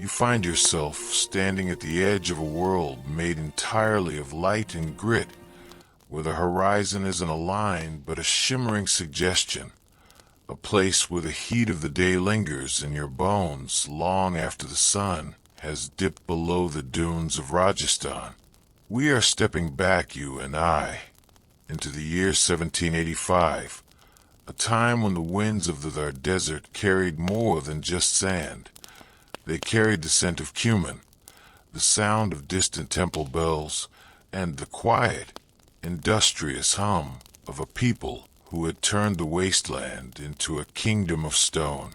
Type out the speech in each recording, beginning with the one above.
You find yourself standing at the edge of a world made entirely of light and grit, where the horizon isn't a line but a shimmering suggestion, a place where the heat of the day lingers in your bones long after the sun has dipped below the dunes of Rajasthan. We are stepping back, you and I, into the year 1785, a time when the winds of the Thar Desert carried more than just sand. They carried the scent of cumin, the sound of distant temple bells, and the quiet, industrious hum of a people who had turned the wasteland into a kingdom of stone.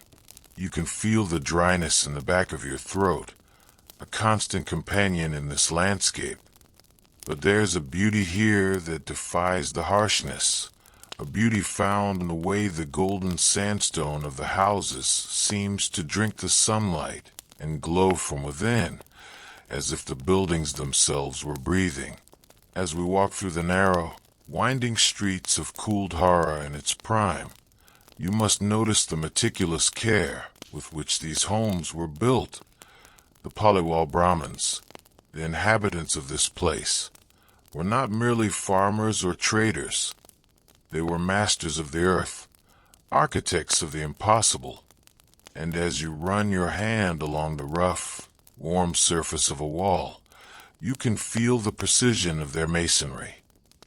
You can feel the dryness in the back of your throat, a constant companion in this landscape. But there's a beauty here that defies the harshness, a beauty found in the way the golden sandstone of the houses seems to drink the sunlight and glow from within, as if the buildings themselves were breathing. As we walk through the narrow, winding streets of Kuldhara in its prime, you must notice the meticulous care with which these homes were built. The Paliwal Brahmins, the inhabitants of this place, were not merely farmers or traders. They were masters of the earth, architects of the impossible. And as you run your hand along the rough, warm surface of a wall, you can feel the precision of their masonry.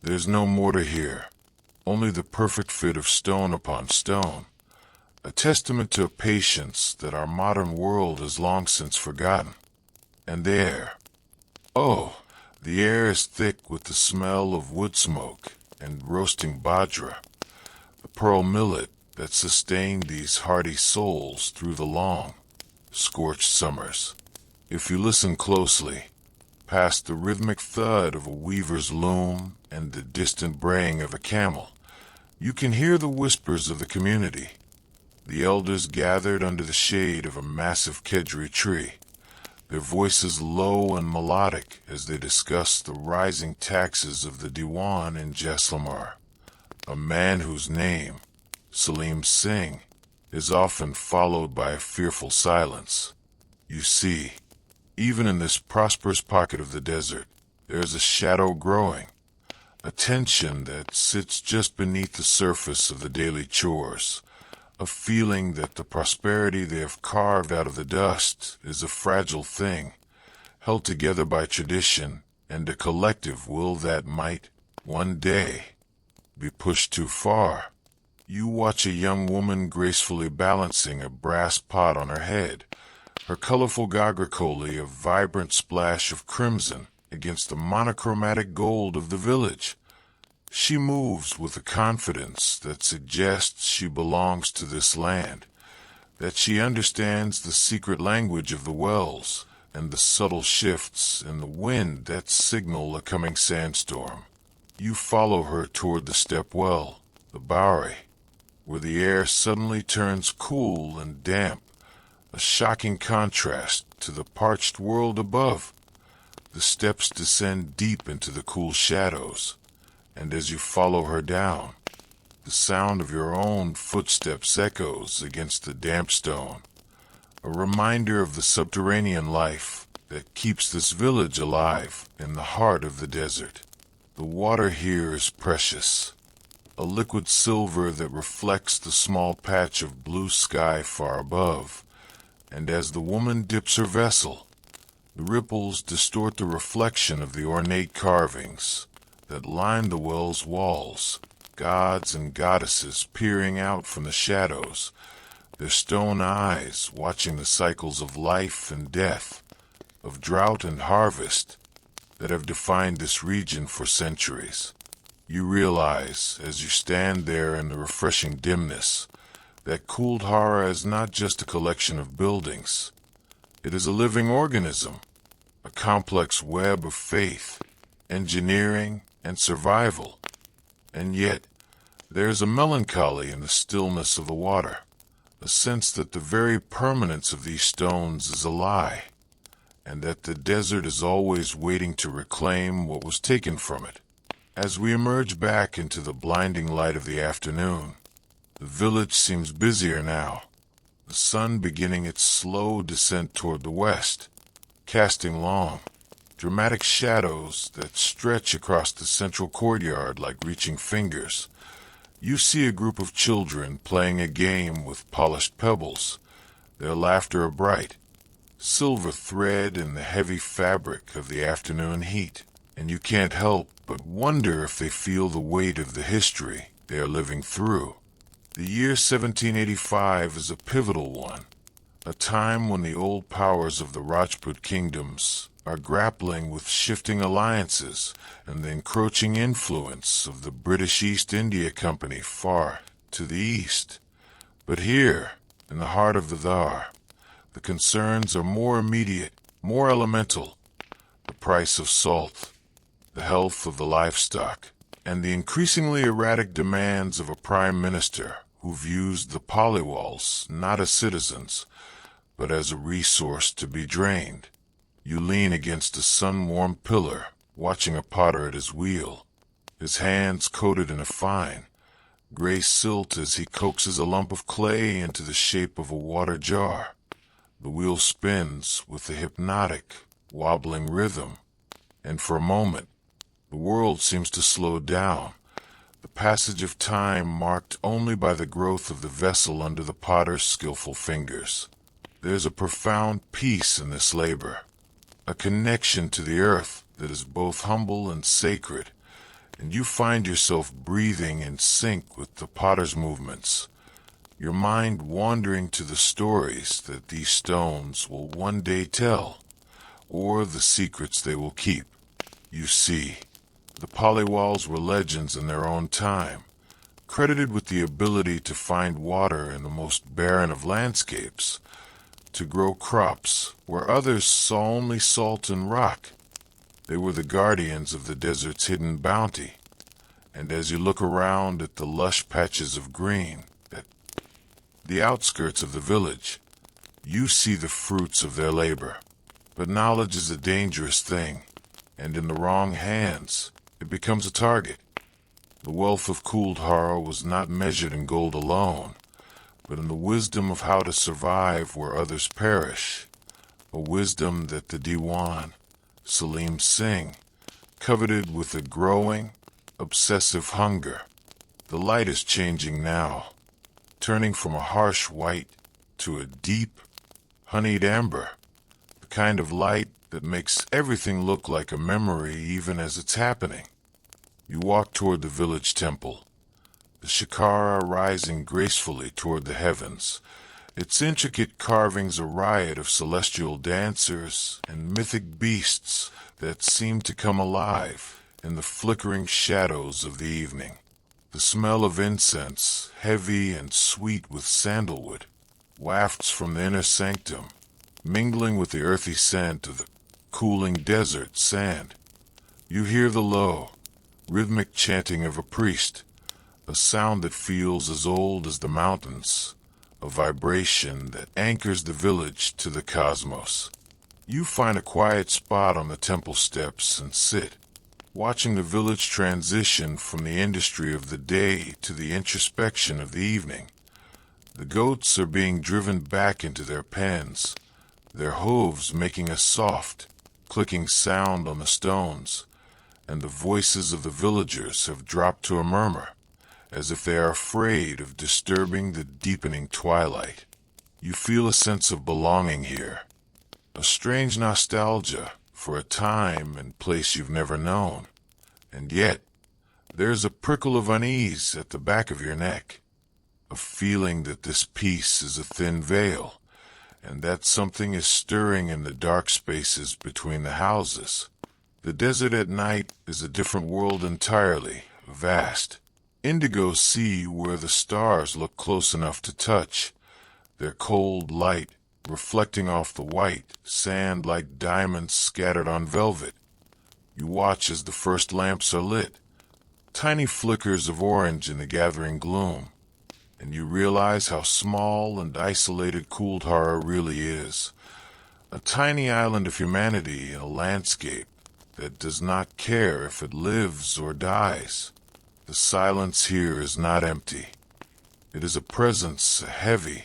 There's no mortar here, only the perfect fit of stone upon stone, a testament to a patience that our modern world has long since forgotten. And the air. Oh, the air is thick with the smell of wood smoke and roasting bajra, the pearl millet that sustained these hardy souls through the long, scorched summers. If you listen closely, past the rhythmic thud of a weaver's loom and the distant braying of a camel, you can hear the whispers of the community, the elders gathered under the shade of a massive kedri tree, their voices low and melodic as they discuss the rising taxes of the Diwan in Jaisalmer, a man whose name, Salim Singh, is often followed by a fearful silence. You see, even in this prosperous pocket of the desert, there is a shadow growing, a tension that sits just beneath the surface of the daily chores, a feeling that the prosperity they have carved out of the dust is a fragile thing, held together by tradition and a collective will that might, one day, be pushed too far. You watch a young woman gracefully balancing a brass pot on her head, her colorful gagra a vibrant splash of crimson against the monochromatic gold of the village. She moves with a confidence that suggests she belongs to this land, that she understands the secret language of the wells and the subtle shifts in the wind that signal a coming sandstorm. You follow her toward the step well, the Bowery, where the air suddenly turns cool and damp, a shocking contrast to the parched world above. The steps descend deep into the cool shadows, and as you follow her down, the sound of your own footsteps echoes against the damp stone, a reminder of the subterranean life that keeps this village alive in the heart of the desert. The water here is precious, a liquid silver that reflects the small patch of blue sky far above, and as the woman dips her vessel, the ripples distort the reflection of the ornate carvings that line the well's walls, gods and goddesses peering out from the shadows, their stone eyes watching the cycles of life and death, of drought and harvest that have defined this region for centuries. You realize, as you stand there in the refreshing dimness, that Kuldhara is not just a collection of buildings. It is a living organism, a complex web of faith, engineering, and survival. And yet, there is a melancholy in the stillness of the water, a sense that the very permanence of these stones is a lie, and that the desert is always waiting to reclaim what was taken from it. As we emerge back into the blinding light of the afternoon, the village seems busier now. the sun beginning its slow descent toward the west, casting long, dramatic shadows that stretch across the central courtyard like reaching fingers. You see a group of children playing a game with polished pebbles, their laughter a bright, silver thread in the heavy fabric of the afternoon heat, and you can't help but wonder if they feel the weight of the history they are living through. The year 1785 is a pivotal one, a time when the old powers of the Rajput kingdoms are grappling with shifting alliances and the encroaching influence of the British East India Company far to the east. But here, in the heart of the Thar, the concerns are more immediate, more elemental. The price of salt, the health of the livestock, and the increasingly erratic demands of a prime minister who views the Paliwals not as citizens, but as a resource to be drained. You lean against a sun-warmed pillar, watching a potter at his wheel, his hands coated in a fine, gray silt as he coaxes a lump of clay into the shape of a water jar. The wheel spins with a hypnotic, wobbling rhythm, and for a moment, the world seems to slow down, the passage of time marked only by the growth of the vessel under the potter's skillful fingers. There's a profound peace in this labor, a connection to the earth that is both humble and sacred, and you find yourself breathing in sync with the potter's movements, your mind wandering to the stories that these stones will one day tell, or the secrets they will keep. You see, the Paliwals were legends in their own time, credited with the ability to find water in the most barren of landscapes, to grow crops where others saw only salt and rock. They were the guardians of the desert's hidden bounty, and as you look around at the lush patches of green, at the outskirts of the village, you see the fruits of their labor. But knowledge is a dangerous thing, and in the wrong hands, it becomes a target. The wealth of Kuldhara was not measured in gold alone, but in the wisdom of how to survive where others perish, a wisdom that the Diwan, Salim Singh, coveted with a growing, obsessive hunger. The light is changing now, turning from a harsh white to a deep, honeyed amber, the kind of light that makes everything look like a memory even as it's happening. You walk toward the village temple, the shikara rising gracefully toward the heavens, its intricate carvings a riot of celestial dancers and mythic beasts that seem to come alive in the flickering shadows of the evening. The smell of incense, heavy and sweet with sandalwood, wafts from the inner sanctum, mingling with the earthy scent of the cooling desert sand. You hear the low, rhythmic chanting of a priest, a sound that feels as old as the mountains, a vibration that anchors the village to the cosmos. You find a quiet spot on the temple steps and sit, watching the village transition from the industry of the day to the introspection of the evening. The goats are being driven back into their pens, their hooves making a soft, clicking sound on the stones, and the voices of the villagers have dropped to a murmur, as if they are afraid of disturbing the deepening twilight. You feel a sense of belonging here, a strange nostalgia for a time and place you've never known. And yet, there's a prickle of unease at the back of your neck, a feeling that this peace is a thin veil, and that something is stirring in the dark spaces between the houses. The desert at night is a different world entirely, vast. Indigo sea where the stars look close enough to touch, their cold light reflecting off the white sand like diamonds scattered on velvet. You watch as the first lamps are lit, tiny flickers of orange in the gathering gloom, and you realize how small and isolated Kuldhara really is, a tiny island of humanity in a landscape that does not care if it lives or dies. The silence here is not empty. It is a presence heavy,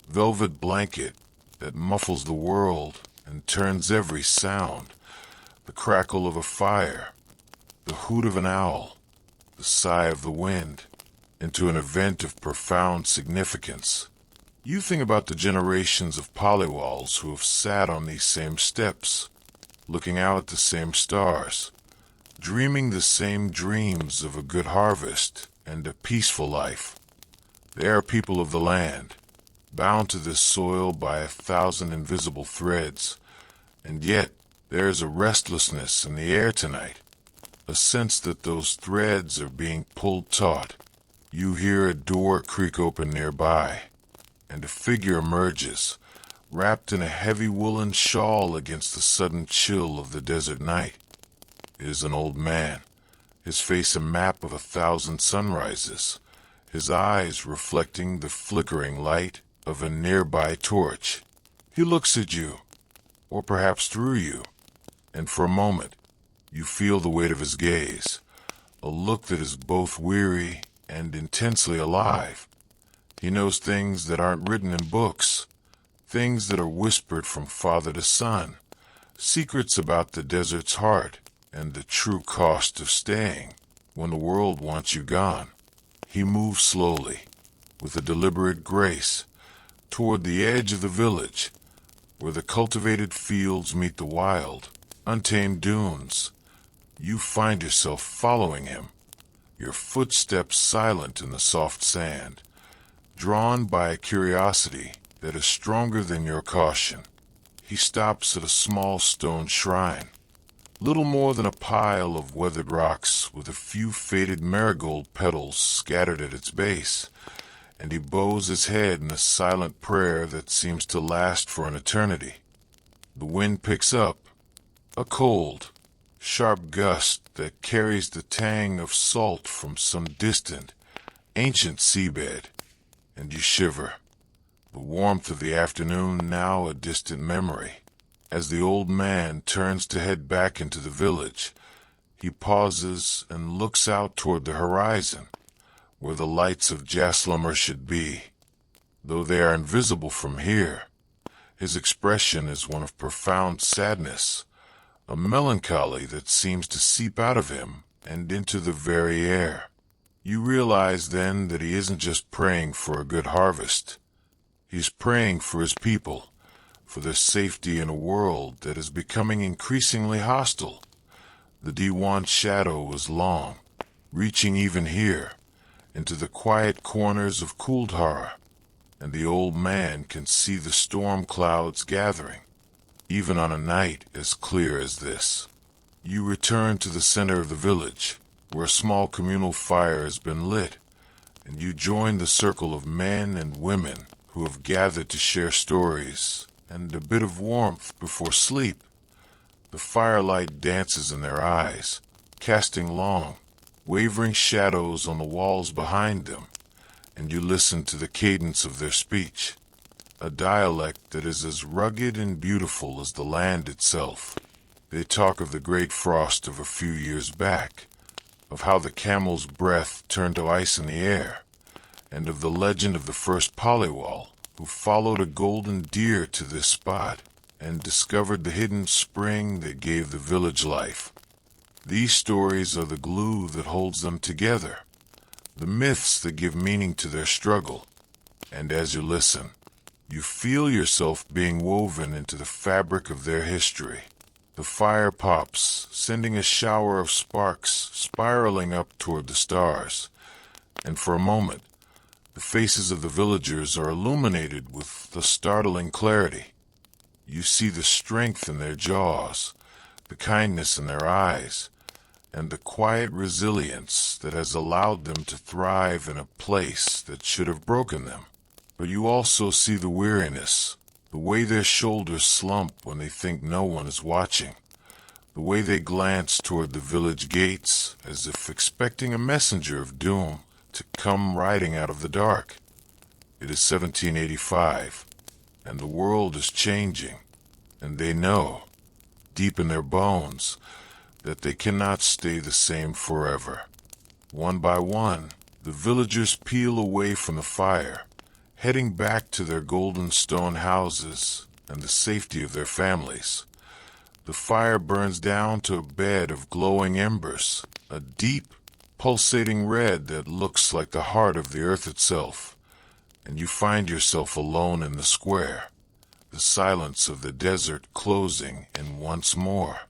velvet blanket that muffles the world and turns every sound, the crackle of a fire, the hoot of an owl, the sigh of the wind, into an event of profound significance. You think about the generations of Paliwals who have sat on these same steps, looking out at the same stars, dreaming the same dreams of a good harvest and a peaceful life. They are people of the land, bound to this soil by 1,000 invisible threads, and yet there is a restlessness in the air tonight, a sense that those threads are being pulled taut. You hear a door creak open nearby, and a figure emerges, wrapped in a heavy woolen shawl against the sudden chill of the desert night. It is an old man, his face a map of 1,000 sunrises, his eyes reflecting the flickering light of a nearby torch. He looks at you, or perhaps through you, and for a moment you feel the weight of his gaze, a look that is both weary and intensely alive. He knows things that aren't written in books, things that are whispered from father to son, secrets about the desert's heart and the true cost of staying when the world wants you gone. He moves slowly, with a deliberate grace, toward the edge of the village, where the cultivated fields meet the wild, untamed dunes. You find yourself following him, your footsteps silent in the soft sand, drawn by a curiosity that is stronger than your caution. He stops at a small stone shrine, little more than a pile of weathered rocks with a few faded marigold petals scattered at its base, and he bows his head in a silent prayer that seems to last for an eternity. The wind picks up, a cold, sharp gust that carries the tang of salt from some distant, ancient seabed, and you shiver, the warmth of the afternoon now a distant memory. As the old man turns to head back into the village, he pauses and looks out toward the horizon, where the lights of Jaisalmer should be. Though they are invisible from here, his expression is one of profound sadness, a melancholy that seems to seep out of him and into the very air. You realize then that he isn't just praying for a good harvest. He's praying for his people, for their safety in a world that is becoming increasingly hostile. The Diwan's shadow is long, reaching even here, into the quiet corners of Kuldhara, and the old man can see the storm clouds gathering, even on a night as clear as this. You return to the center of the village, where a small communal fire has been lit, and you join the circle of men and women who have gathered to share stories and a bit of warmth before sleep. The firelight dances in their eyes, casting long, wavering shadows on the walls behind them, and you listen to the cadence of their speech, a dialect that is as rugged and beautiful as the land itself. They talk of the great frost of a few years back, of how the camel's breath turned to ice in the air, and of the legend of the first Paliwal, who followed a golden deer to this spot and discovered the hidden spring that gave the village life. These stories are the glue that holds them together, the myths that give meaning to their struggle, and as you listen, you feel yourself being woven into the fabric of their history. The fire pops, sending a shower of sparks spiraling up toward the stars, and for a moment, the faces of the villagers are illuminated with a startling clarity. You see the strength in their jaws, the kindness in their eyes, and the quiet resilience that has allowed them to thrive in a place that should have broken them. But you also see the weariness, the way their shoulders slump when they think no one is watching, the way they glance toward the village gates as if expecting a messenger of doom to come riding out of the dark. It is 1785, and the world is changing, and they know, deep in their bones, that they cannot stay the same forever. One by one, the villagers peel away from the fire, heading back to their golden stone houses and the safety of their families. The fire burns down to a bed of glowing embers, a deep, pulsating red that looks like the heart of the earth itself, and you find yourself alone in the square, the silence of the desert closing in once more.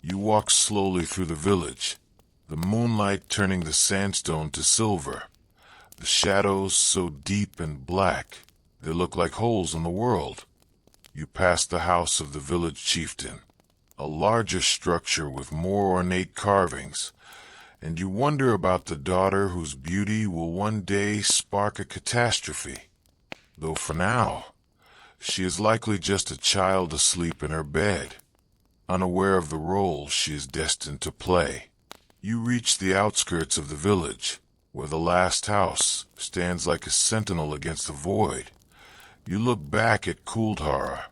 You walk slowly through the village, the moonlight turning the sandstone to silver, the shadows so deep and black they look like holes in the world. You pass the house of the village chieftain, a larger structure with more ornate carvings, and you wonder about the daughter whose beauty will one day spark a catastrophe. Though for now, she is likely just a child asleep in her bed, unaware of the role she is destined to play. You reach the outskirts of the village, where the last house stands like a sentinel against the void. You look back at Kuldhara,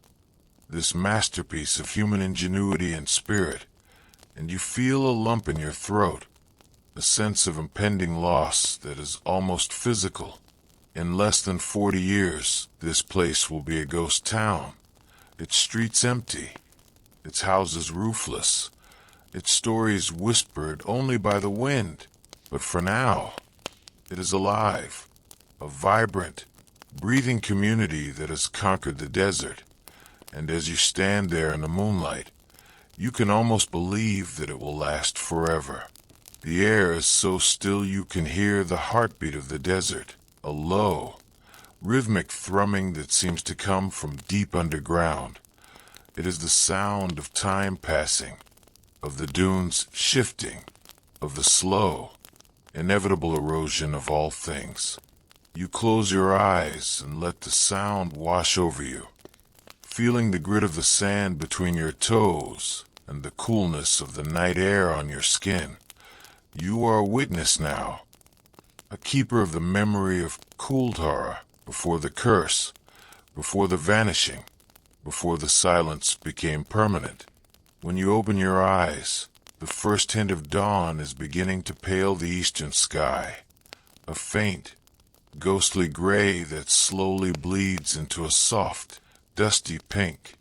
this masterpiece of human ingenuity and spirit, and you feel a lump in your throat, a sense of impending loss that is almost physical. In less than 40 years, this place will be a ghost town, its streets empty, its houses roofless, its stories whispered only by the wind. But for now, it is alive, a vibrant, breathing community that has conquered the desert. And as you stand there in the moonlight, you can almost believe that it will last forever. The air is so still you can hear the heartbeat of the desert, a low, rhythmic thrumming that seems to come from deep underground. It is the sound of time passing, of the dunes shifting, of the slow, inevitable erosion of all things. You close your eyes and let the sound wash over you, feeling the grit of the sand between your toes and the coolness of the night air on your skin. You are a witness now, a keeper of the memory of Kuldhara, before the curse, before the vanishing, before the silence became permanent. When you open your eyes, the first hint of dawn is beginning to pale the eastern sky, a faint, ghostly gray that slowly bleeds into a soft, dusty pink.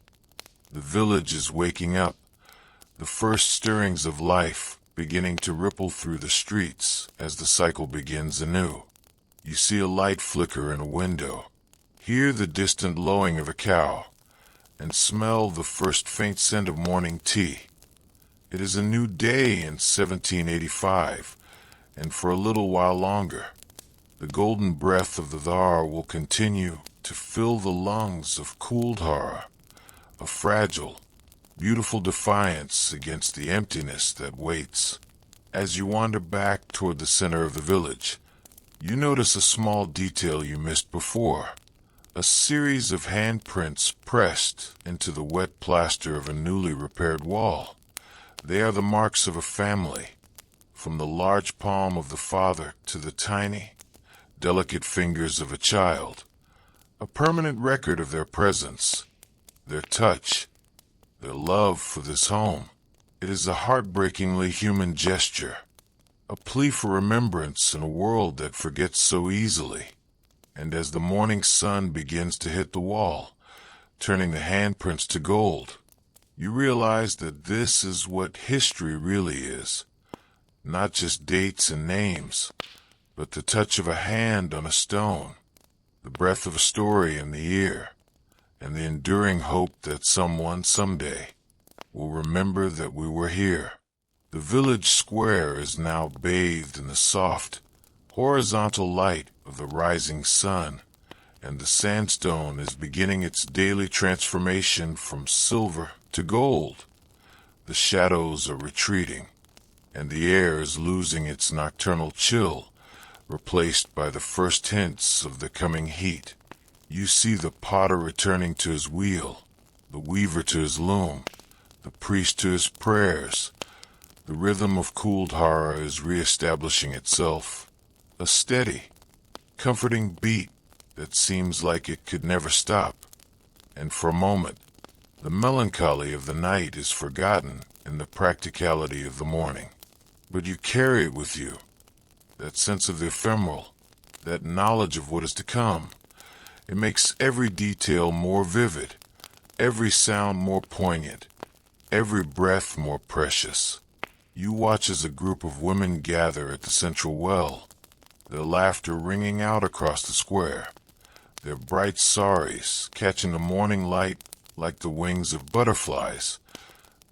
The village is waking up, the first stirrings of life beginning to ripple through the streets as the cycle begins anew. You see a light flicker in a window, hear the distant lowing of a cow, and smell the first faint scent of morning tea. It is a new day in 1785, and for a little while longer, the golden breath of the Thar will continue to fill the lungs of Kuldhara, a fragile, beautiful defiance against the emptiness that waits. As you wander back toward the center of the village, you notice a small detail you missed before. A series of handprints pressed into the wet plaster of a newly repaired wall. They are the marks of a family, from the large palm of the father to the tiny, delicate fingers of a child. A permanent record of their presence, their touch, their love for this home. It is a heartbreakingly human gesture, a plea for remembrance in a world that forgets so easily. And as the morning sun begins to hit the wall, turning the handprints to gold, you realize that this is what history really is. Not just dates and names, but the touch of a hand on a stone, the breath of a story in the ear, and the enduring hope that someone someday will remember that we were here. The village square is now bathed in the soft, horizontal light of the rising sun, and the sandstone is beginning its daily transformation from silver to gold. The shadows are retreating, and the air is losing its nocturnal chill, replaced by the first hints of the coming heat. You see the potter returning to his wheel, the weaver to his loom, the priest to his prayers. The rhythm of Kuldhara is re-establishing itself, a steady, comforting beat that seems like it could never stop. And for a moment, the melancholy of the night is forgotten in the practicality of the morning. But you carry it with you, that sense of the ephemeral, that knowledge of what is to come. It makes every detail more vivid, every sound more poignant, every breath more precious. You watch as a group of women gather at the central well, their laughter ringing out across the square, their bright saris catching the morning light like the wings of butterflies.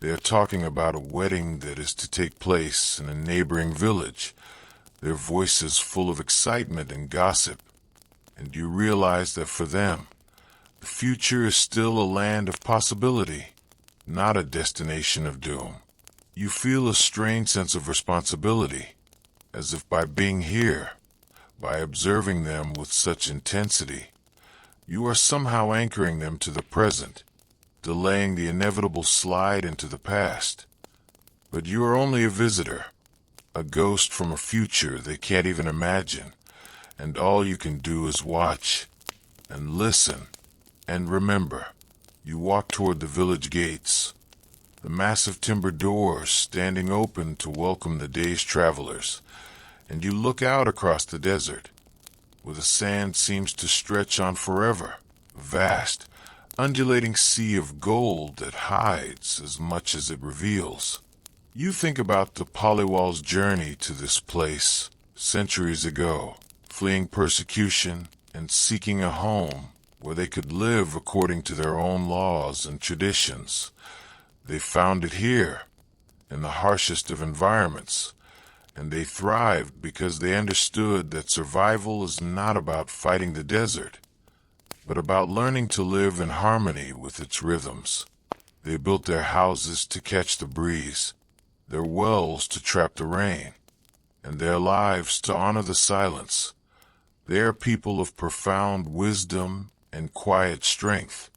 They are talking about a wedding that is to take place in a neighboring village, their voices full of excitement and gossip. And you realize that for them, the future is still a land of possibility, not a destination of doom. You feel a strange sense of responsibility, as if by being here, by observing them with such intensity, you are somehow anchoring them to the present, delaying the inevitable slide into the past. But you are only a visitor, a ghost from a future they can't even imagine, and all you can do is watch and listen and remember. You walk toward the village gates, the massive timber doors standing open to welcome the day's travelers, and you look out across the desert, where the sand seems to stretch on forever, vast, undulating sea of gold that hides as much as it reveals. You think about the Paliwal's journey to this place centuries ago, fleeing persecution and seeking a home where they could live according to their own laws and traditions. They found it here, in the harshest of environments, and they thrived because they understood that survival is not about fighting the desert, but about learning to live in harmony with its rhythms. They built their houses to catch the breeze, their wells to trap the rain, and their lives to honor the silence. They are people of profound wisdom and quiet strength,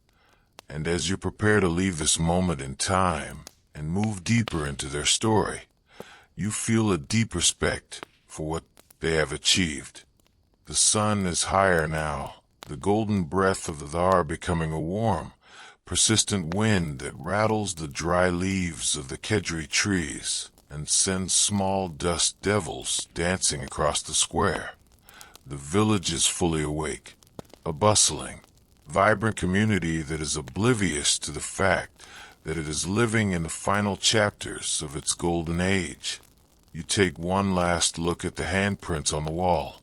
and as you prepare to leave this moment in time and move deeper into their story, you feel a deep respect for what they have achieved. The sun is higher now, the golden breath of the Thar becoming a warm, persistent wind that rattles the dry leaves of the kedri trees and sends small dust devils dancing across the square. The village is fully awake, a bustling, vibrant community that is oblivious to the fact that it is living in the final chapters of its golden age. You take one last look at the handprints on the wall,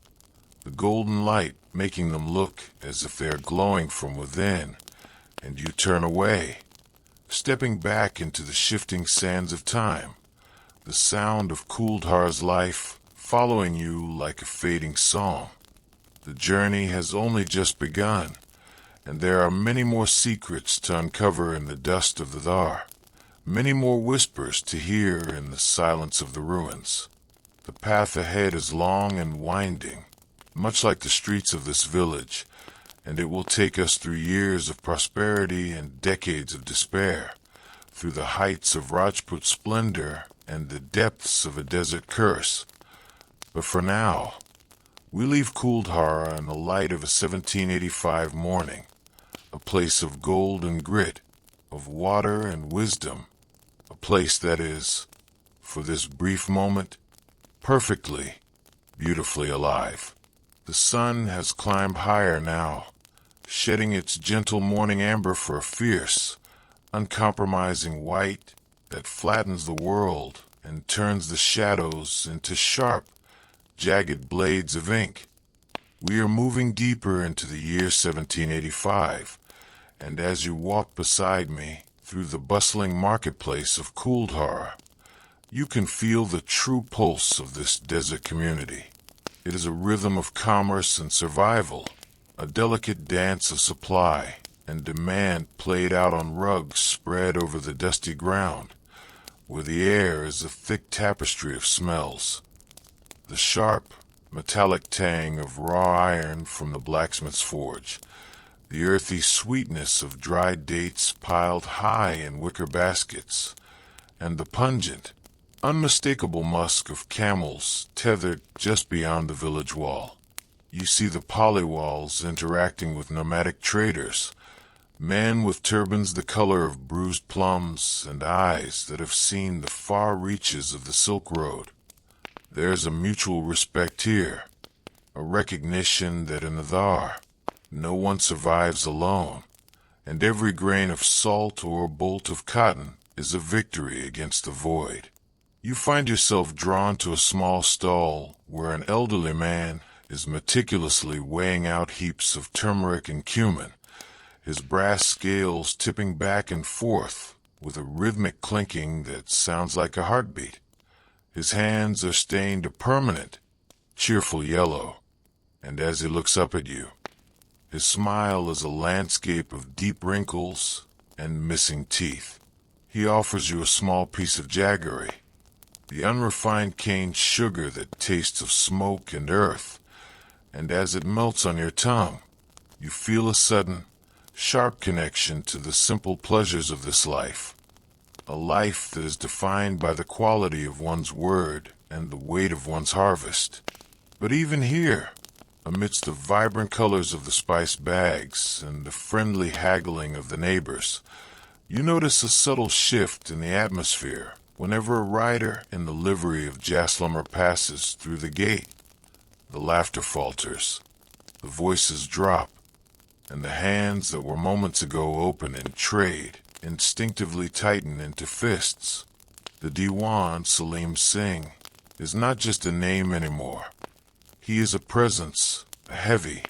the golden light making them look as if they are glowing from within, and you turn away, stepping back into the shifting sands of time, the sound of Kuldhara's life following you like a fading song. The journey has only just begun, and there are many more secrets to uncover in the dust of the Thar, many more whispers to hear in the silence of the ruins. The path ahead is long and winding, much like the streets of this village, and it will take us through years of prosperity and decades of despair, through the heights of Rajput splendor and the depths of a desert curse. But for now, we leave Kuldhara in the light of a 1785 morning, a place of gold and grit, of water and wisdom, a place that is, for this brief moment, perfectly, beautifully alive. The sun has climbed higher now, shedding its gentle morning amber for a fierce, uncompromising white that flattens the world and turns the shadows into sharp, jagged blades of ink. We are moving deeper into the year 1785, and as you walk beside me through the bustling marketplace of Kuldhara, you can feel the true pulse of this desert community. It is a rhythm of commerce and survival, a delicate dance of supply and demand played out on rugs spread over the dusty ground, where the air is a thick tapestry of smells. The sharp, metallic tang of raw iron from the blacksmith's forge, the earthy sweetness of dried dates piled high in wicker baskets, and the pungent, unmistakable musk of camels tethered just beyond the village wall. You see the Paliwals interacting with nomadic traders, men with turbans the color of bruised plums and eyes that have seen the far reaches of the Silk Road. There's a mutual respect here, a recognition that in the Thar, No one survives alone, and every grain of salt or bolt of cotton is a victory against the void. You find yourself drawn to a small stall where an elderly man is meticulously weighing out heaps of turmeric and cumin, his brass scales tipping back and forth with a rhythmic clinking that sounds like a heartbeat. His hands are stained a permanent, cheerful yellow, and as he looks up at you, his smile is a landscape of deep wrinkles and missing teeth. He offers you a small piece of jaggery, the unrefined cane sugar that tastes of smoke and earth, and as it melts on your tongue, you feel a sudden, sharp connection to the simple pleasures of this life, a life that is defined by the quality of one's word and the weight of one's harvest. But even here, amidst the vibrant colors of the spice bags and the friendly haggling of the neighbors, you notice a subtle shift in the atmosphere whenever a rider in the livery of Jaisalmer passes through the gate. The laughter falters, the voices drop, and the hands that were moments ago open in trade instinctively tighten into fists. The Diwan Salim Singh is not just a name anymore. He is a presence, a heavy,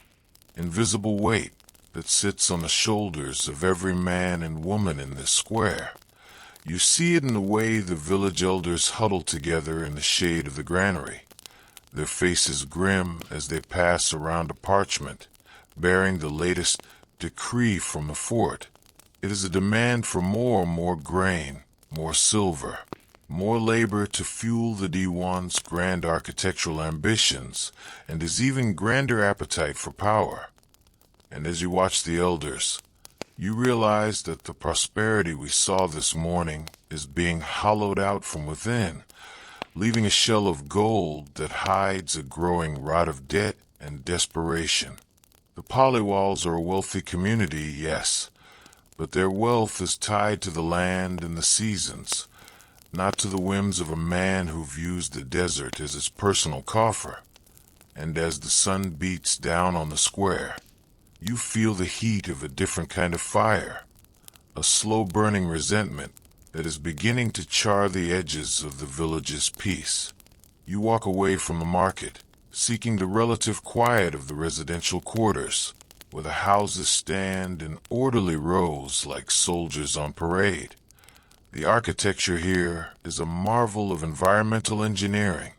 invisible weight that sits on the shoulders of every man and woman in this square. You see it in the way the village elders huddle together in the shade of the granary, their faces grim as they pass around a parchment bearing the latest decree from the fort. It is a demand for more grain, more silver, more labor to fuel the Diwan's grand architectural ambitions and his even grander appetite for power. And as you watch the elders, you realize that the prosperity we saw this morning is being hollowed out from within, leaving a shell of gold that hides a growing rot of debt and desperation. The Paliwals are a wealthy community, yes, but their wealth is tied to the land and the seasons, not to the whims of a man who views the desert as his personal coffer. And as the sun beats down on the square, you feel the heat of a different kind of fire, a slow-burning resentment that is beginning to char the edges of the village's peace. You walk away from the market, seeking the relative quiet of the residential quarters, where the houses stand in orderly rows like soldiers on parade. The architecture here is a marvel of environmental engineering,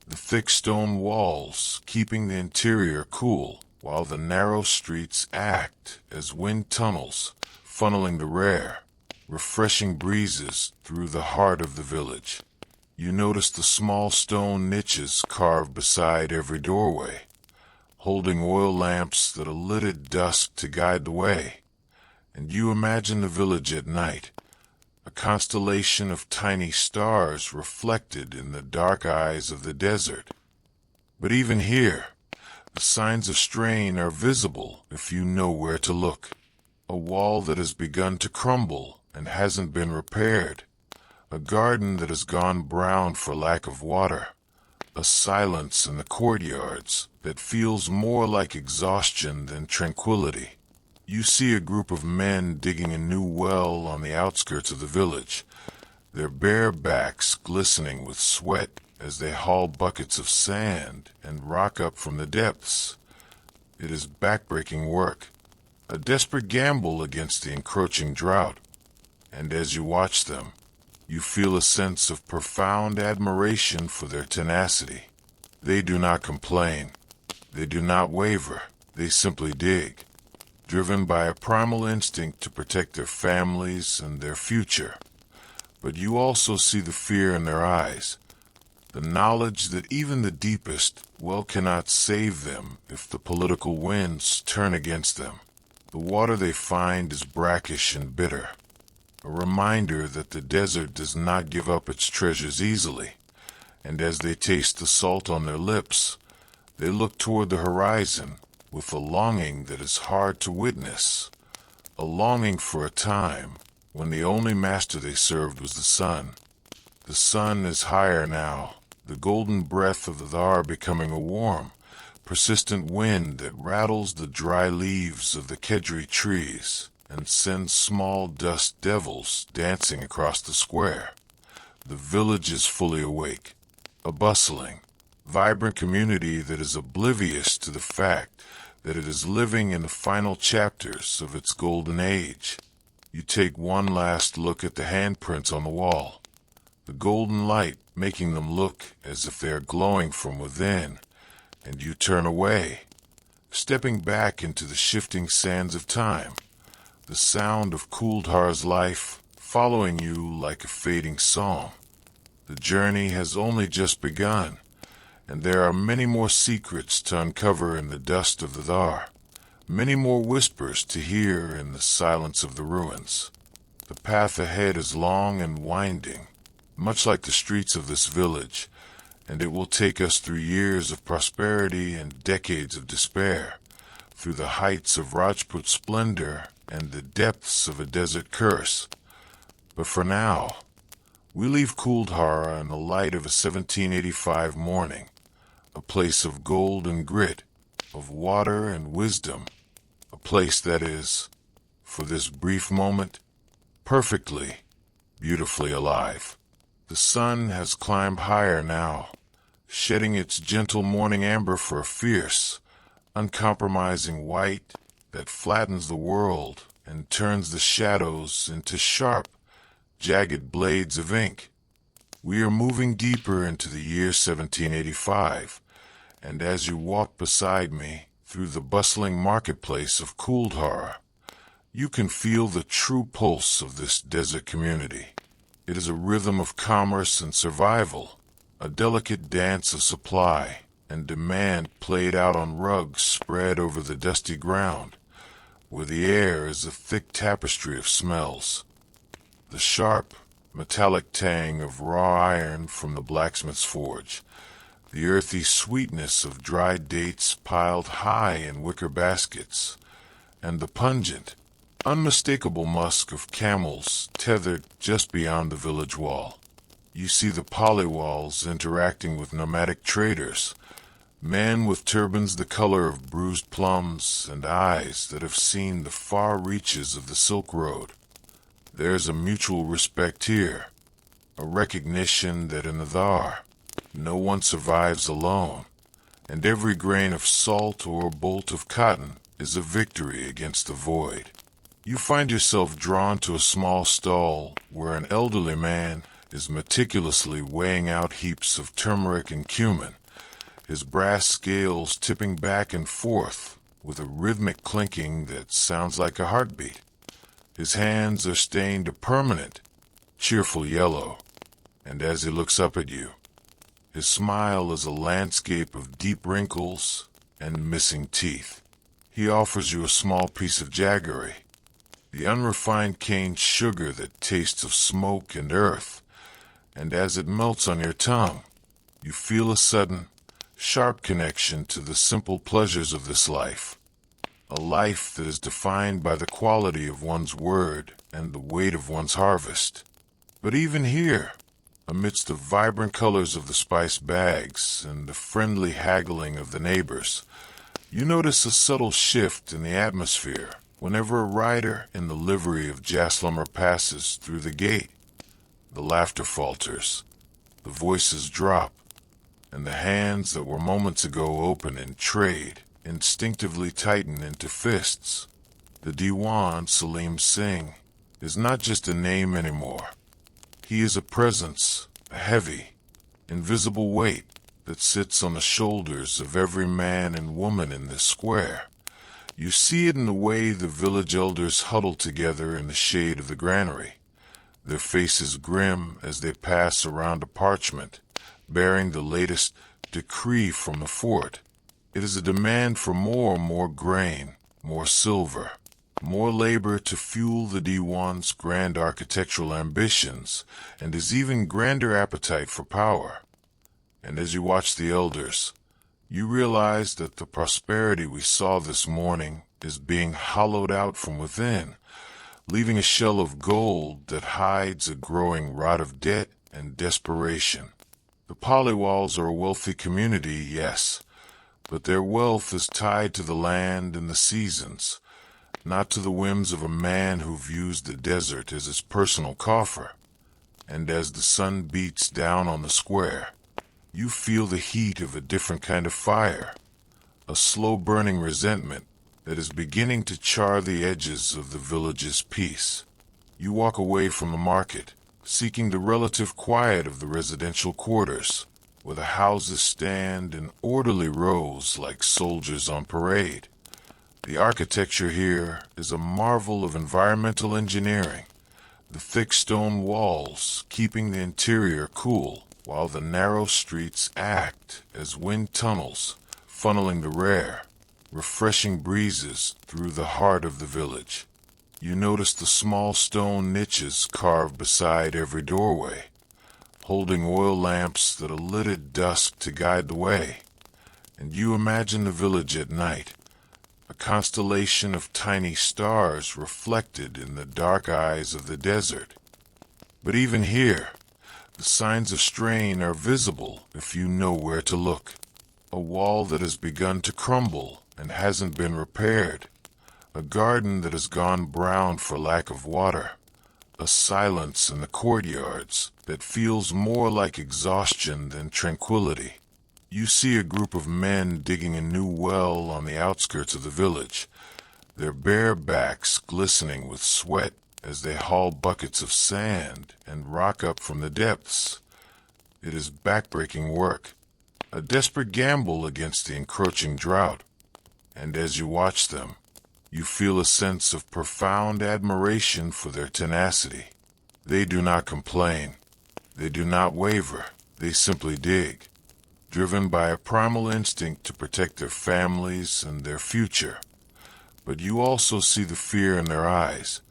the thick stone walls keeping the interior cool, while the narrow streets act as wind tunnels, funneling the rare, refreshing breezes through the heart of the village. You notice the small stone niches carved beside every doorway, holding oil lamps that are lit at dusk to guide the way. And you imagine the village at night, a constellation of tiny stars reflected in the dark eyes of the desert. But even here, the signs of strain are visible if you know where to look. A wall that has begun to crumble and hasn't been repaired, a garden that has gone brown for lack of water, a silence in the courtyards that feels more like exhaustion than tranquility. You see a group of men digging a new well on the outskirts of the village, their bare backs glistening with sweat as they haul buckets of sand and rock up from the depths. It is backbreaking work, a desperate gamble against the encroaching drought. And as you watch them, you feel a sense of profound admiration for their tenacity. They do not complain. They do not waver. They simply dig, driven by a primal instinct to protect their families and their future. But you also see the fear in their eyes, the knowledge that even the deepest well cannot save them if the political winds turn against them. The water they find is brackish and bitter, a reminder that the desert does not give up its treasures easily, and as they taste the salt on their lips, they look toward the horizon with a longing that is hard to witness, a longing for a time when the only master they served was the sun. The sun is higher now, the golden breath of the Thar becoming a warm, persistent wind that rattles the dry leaves of the kedri trees and sends small dust devils dancing across the square. The village is fully awake, a bustling, vibrant community that is oblivious to the fact that it is living in the final chapters of its golden age. You take one last look at the handprints on the wall, the golden light making them look as if they are glowing from within, and you turn away, stepping back into the shifting sands of time, the sound of Kuldhara's life following you like a fading song. The journey has only just begun, and there are many more secrets to uncover in the dust of the Thar, many more whispers to hear in the silence of the ruins. The path ahead is long and winding, much like the streets of this village, and it will take us through years of prosperity and decades of despair, through the heights of Rajput splendor and the depths of a desert curse. But for now, we leave Kuldhara in the light of a 1785 morning, a place of gold and grit, of water and wisdom, a place that is, for this brief moment, perfectly, beautifully alive. The sun has climbed higher now, shedding its gentle morning amber for a fierce, uncompromising white that flattens the world and turns the shadows into sharp, jagged blades of ink. We are moving deeper into the year 1785, and as you walk beside me through the bustling marketplace of Kuldhara, you can feel the true pulse of this desert community. It is a rhythm of commerce and survival, a delicate dance of supply and demand played out on rugs spread over the dusty ground, where the air is a thick tapestry of smells. The sharp, metallic tang of raw iron from the blacksmith's forge, the earthy sweetness of dried dates piled high in wicker baskets, and the pungent, unmistakable musk of camels tethered just beyond the village wall. You see the Paliwals interacting with nomadic traders, men with turbans the color of bruised plums and eyes that have seen the far reaches of the Silk Road. There's a mutual respect here, a recognition that in the Thar, no one survives alone, and every grain of salt or bolt of cotton is a victory against the void. You find yourself drawn to a small stall where an elderly man is meticulously weighing out heaps of turmeric and cumin, his brass scales tipping back and forth with a rhythmic clinking that sounds like a heartbeat. His hands are stained a permanent, cheerful yellow, and as he looks up at you, his smile is a landscape of deep wrinkles and missing teeth. He offers you a small piece of jaggery, the unrefined cane sugar that tastes of smoke and earth, and as it melts on your tongue, you feel a sudden, sharp connection to the simple pleasures of this life, a life that is defined by the quality of one's word and the weight of one's harvest. But even here, amidst the vibrant colors of the spice bags and the friendly haggling of the neighbors, you notice a subtle shift in the atmosphere whenever a rider in the livery of Jaisalmer passes through the gate. The laughter falters, the voices drop, and the hands that were moments ago open in trade instinctively tighten into fists. The Diwan Salim Singh is not just a name anymore. He is a presence, a heavy, invisible weight that sits on the shoulders of every man and woman in this square. You see it in the way the village elders huddle together in the shade of the granary, their faces grim as they pass around a parchment bearing the latest decree from the fort. It is a demand for more grain, more silver, more labor to fuel the Diwan's grand architectural ambitions and his even grander appetite for power. And as you watch the elders, you realize that the prosperity we saw this morning is being hollowed out from within, leaving a shell of gold that hides a growing rot of debt and desperation. The Paliwals are a wealthy community, yes, but their wealth is tied to the land and the seasons, not to the whims of a man who views the desert as his personal coffer. And as the sun beats down on the square, you feel the heat of a different kind of fire, a slow-burning resentment that is beginning to char the edges of the village's peace. You walk away from the market, seeking the relative quiet of the residential quarters, where the houses stand in orderly rows like soldiers on parade. The architecture here is a marvel of environmental engineering, the thick stone walls keeping the interior cool, while the narrow streets act as wind tunnels, funneling the rare, refreshing breezes through the heart of the village. You notice the small stone niches carved beside every doorway, holding oil lamps that are lit at dusk to guide the way. And you imagine the village at night, a constellation of tiny stars reflected in the dark eyes of the desert. But even here, the signs of strain are visible if you know where to look. A wall that has begun to crumble and hasn't been repaired, a garden that has gone brown for lack of water, a silence in the courtyards that feels more like exhaustion than tranquility. You see a group of men digging a new well on the outskirts of the village, their bare backs glistening with sweat as they haul buckets of sand and rock up from the depths. It is backbreaking work, a desperate gamble against the encroaching drought. And as you watch them, you feel a sense of profound admiration for their tenacity. They do not complain. They do not waver. They simply dig, driven by a primal instinct to protect their families and their future. But you also see the fear in their eyes,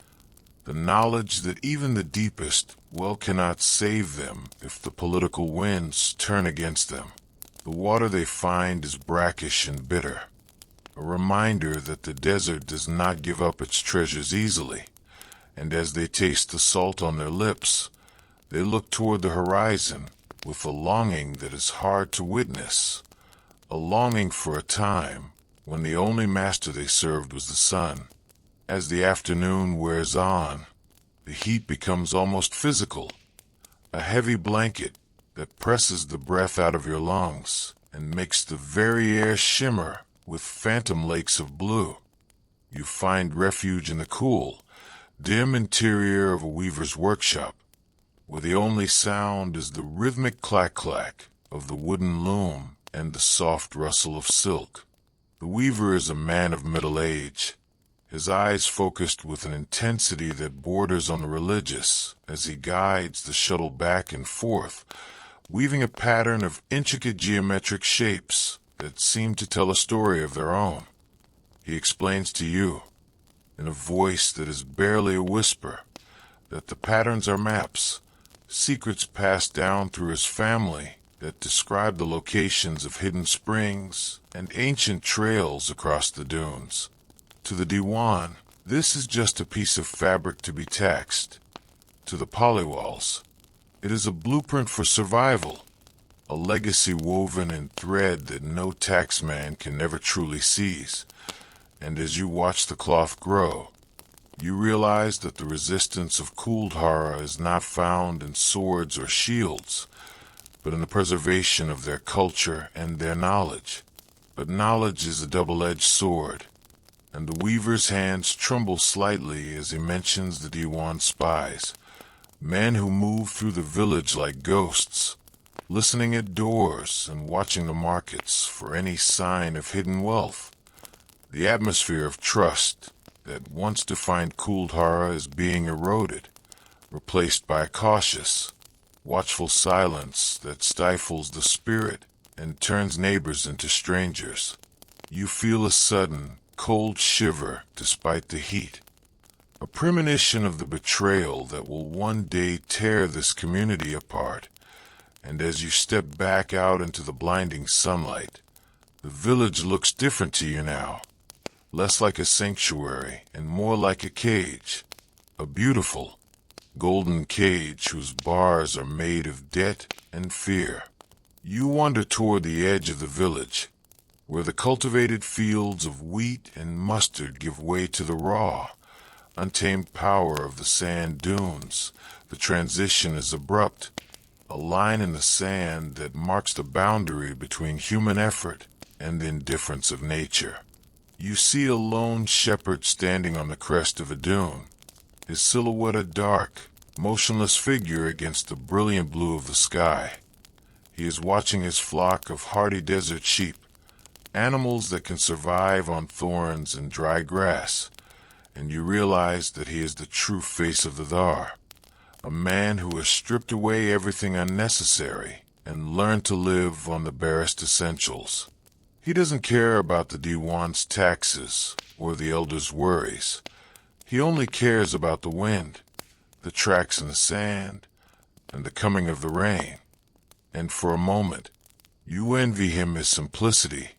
the knowledge that even the deepest well cannot save them if the political winds turn against them. The water they find is brackish and bitter, a reminder that the desert does not give up its treasures easily, and as they taste the salt on their lips, they look toward the horizon with a longing that is hard to witness, a longing for a time when the only master they served was the sun. As the afternoon wears on, the heat becomes almost physical, a heavy blanket that presses the breath out of your lungs and makes the very air shimmer with phantom lakes of blue. You find refuge in the cool, dim interior of a weaver's workshop, where the only sound is the rhythmic clack-clack of the wooden loom and the soft rustle of silk. The weaver is a man of middle age, his eyes focused with an intensity that borders on the religious as he guides the shuttle back and forth, weaving a pattern of intricate geometric shapes that seem to tell a story of their own. He explains to you, in a voice that is barely a whisper, that the patterns are maps, secrets passed down through his family that describe the locations of hidden springs and ancient trails across the dunes. To the Diwan, this is just a piece of fabric to be taxed. To the Paliwals, it is a blueprint for survival, a legacy woven in thread that no taxman can never truly seize. And as you watch the cloth grow, you realize that the resistance of Kuldhara is not found in swords or shields, but in the preservation of their culture and their knowledge. But knowledge is a double-edged sword, and the weaver's hands tremble slightly as he mentions the Diwan spies, men who move through the village like ghosts, listening at doors and watching the markets for any sign of hidden wealth. The atmosphere of trust that once defined Kuldhara is being eroded, replaced by a cautious, watchful silence that stifles the spirit and turns neighbors into strangers. You feel a sudden, cold shiver despite the heat, a premonition of the betrayal that will one day tear this community apart. And as you step back out into the blinding sunlight, the village looks different to you now, less like a sanctuary and more like a cage, a beautiful, golden cage whose bars are made of debt and fear. You wander toward the edge of the village, where the cultivated fields of wheat and mustard give way to the raw, untamed power of the sand dunes. The transition is abrupt, a line in the sand that marks the boundary between human effort and the indifference of nature. You see a lone shepherd standing on the crest of a dune, his silhouette a dark, motionless figure against the brilliant blue of the sky. He is watching his flock of hardy desert sheep, animals that can survive on thorns and dry grass, and you realize that he is the true face of the Thar, a man who has stripped away everything unnecessary and learned to live on the barest essentials. He doesn't care about the Diwan's taxes or the elders' worries. He only cares about the wind, the tracks in the sand, and the coming of the rain. And for a moment, you envy him his simplicity,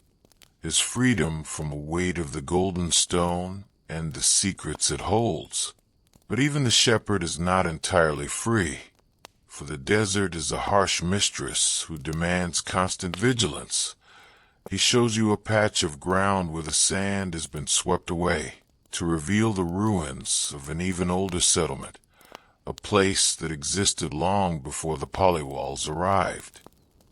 his freedom from the weight of the golden stone and the secrets it holds. But even the shepherd is not entirely free, for the desert is a harsh mistress who demands constant vigilance. He shows you a patch of ground where the sand has been swept away to reveal the ruins of an even older settlement, a place that existed long before the Paliwals arrived.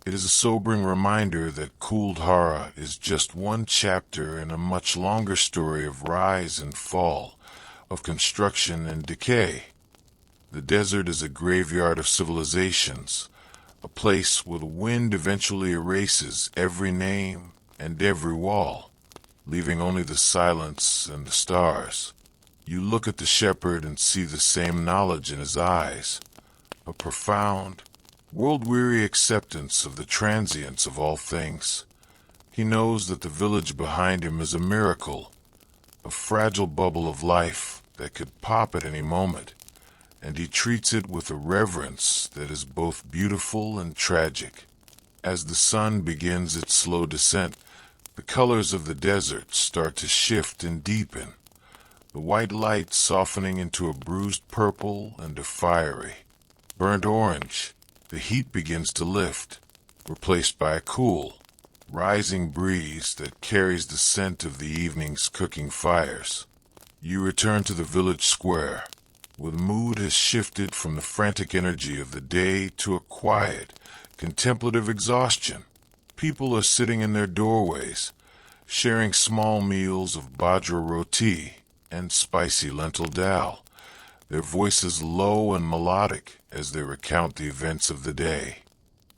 It is a sobering reminder that Kuldhara is just one chapter in a much longer story of rise and fall, of construction and decay. The desert is a graveyard of civilizations, a place where the wind eventually erases every name and every wall, leaving only the silence and the stars. You look at the shepherd and see the same knowledge in his eyes, a profound, world-weary acceptance of the transience of all things. He knows that the village behind him is a miracle, a fragile bubble of life that could pop at any moment, and he treats it with a reverence that is both beautiful and tragic. As the sun begins its slow descent, the colors of the desert start to shift and deepen, the white light softening into a bruised purple and a fiery, burnt orange. The heat begins to lift, replaced by a cool, rising breeze that carries the scent of the evening's cooking fires. You return to the village square, where the mood has shifted from the frantic energy of the day to a quiet, contemplative exhaustion. People are sitting in their doorways, sharing small meals of bajra roti and spicy lentil dal, their voices low and melodic as they recount the events of the day.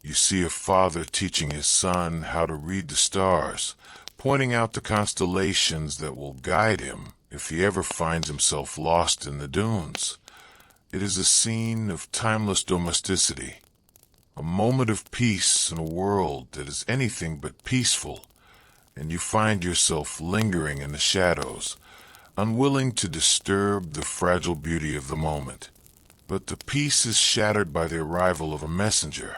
You see a father teaching his son how to read the stars, pointing out the constellations that will guide him if he ever finds himself lost in the dunes. It is a scene of timeless domesticity, a moment of peace in a world that is anything but peaceful, and you find yourself lingering in the shadows, unwilling to disturb the fragile beauty of the moment. But the peace is shattered by the arrival of a messenger,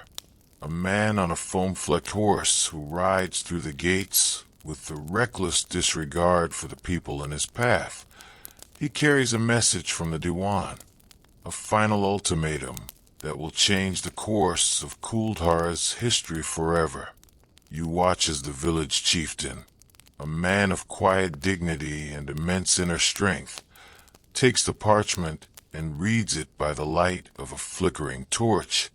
a man on a foam-flecked horse who rides through the gates with the reckless disregard for the people in his path. He carries a message from the Diwan, a final ultimatum that will change the course of Kuldhara's history forever. You watch as the village chieftain, a man of quiet dignity and immense inner strength, takes the parchment and reads it by the light of a flickering torch.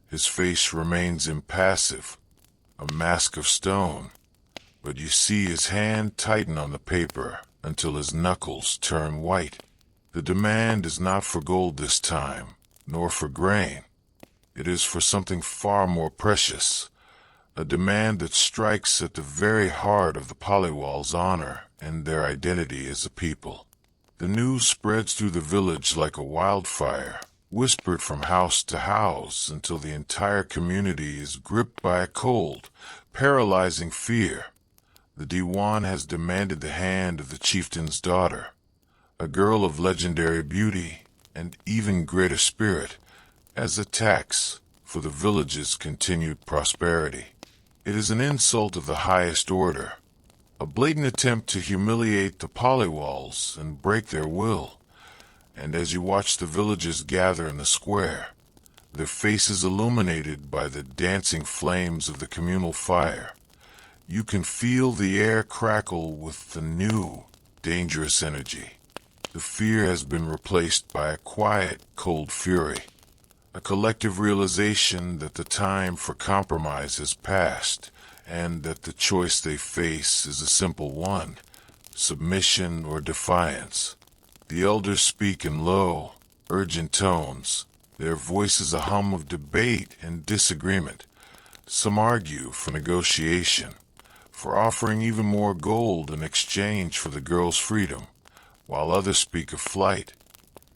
His face remains impassive, a mask of stone, but you see his hand tighten on the paper until his knuckles turn white. The demand is not for gold this time, nor for grain. It is for something far more precious, a demand that strikes at the very heart of the Paliwal's honor and their identity as a people. The news spreads through the village like a wildfire, whispered from house to house until the entire community is gripped by a cold, paralyzing fear. The Diwan has demanded the hand of the chieftain's daughter, a girl of legendary beauty and even greater spirit, as a tax for the village's continued prosperity. It is an insult of the highest order, a blatant attempt to humiliate the Paliwals and break their will. And as you watch the villagers gather in the square, their faces illuminated by the dancing flames of the communal fire, You can feel the air crackle with the new, dangerous energy. The fear has been replaced by a quiet, cold fury, a collective realization that the time for compromise has passed, and that the choice they face is a simple one: submission or defiance. The elders speak in low, urgent tones, their voices a hum of debate and disagreement. Some argue for negotiation, for offering even more gold in exchange for the girl's freedom, while others speak of flight,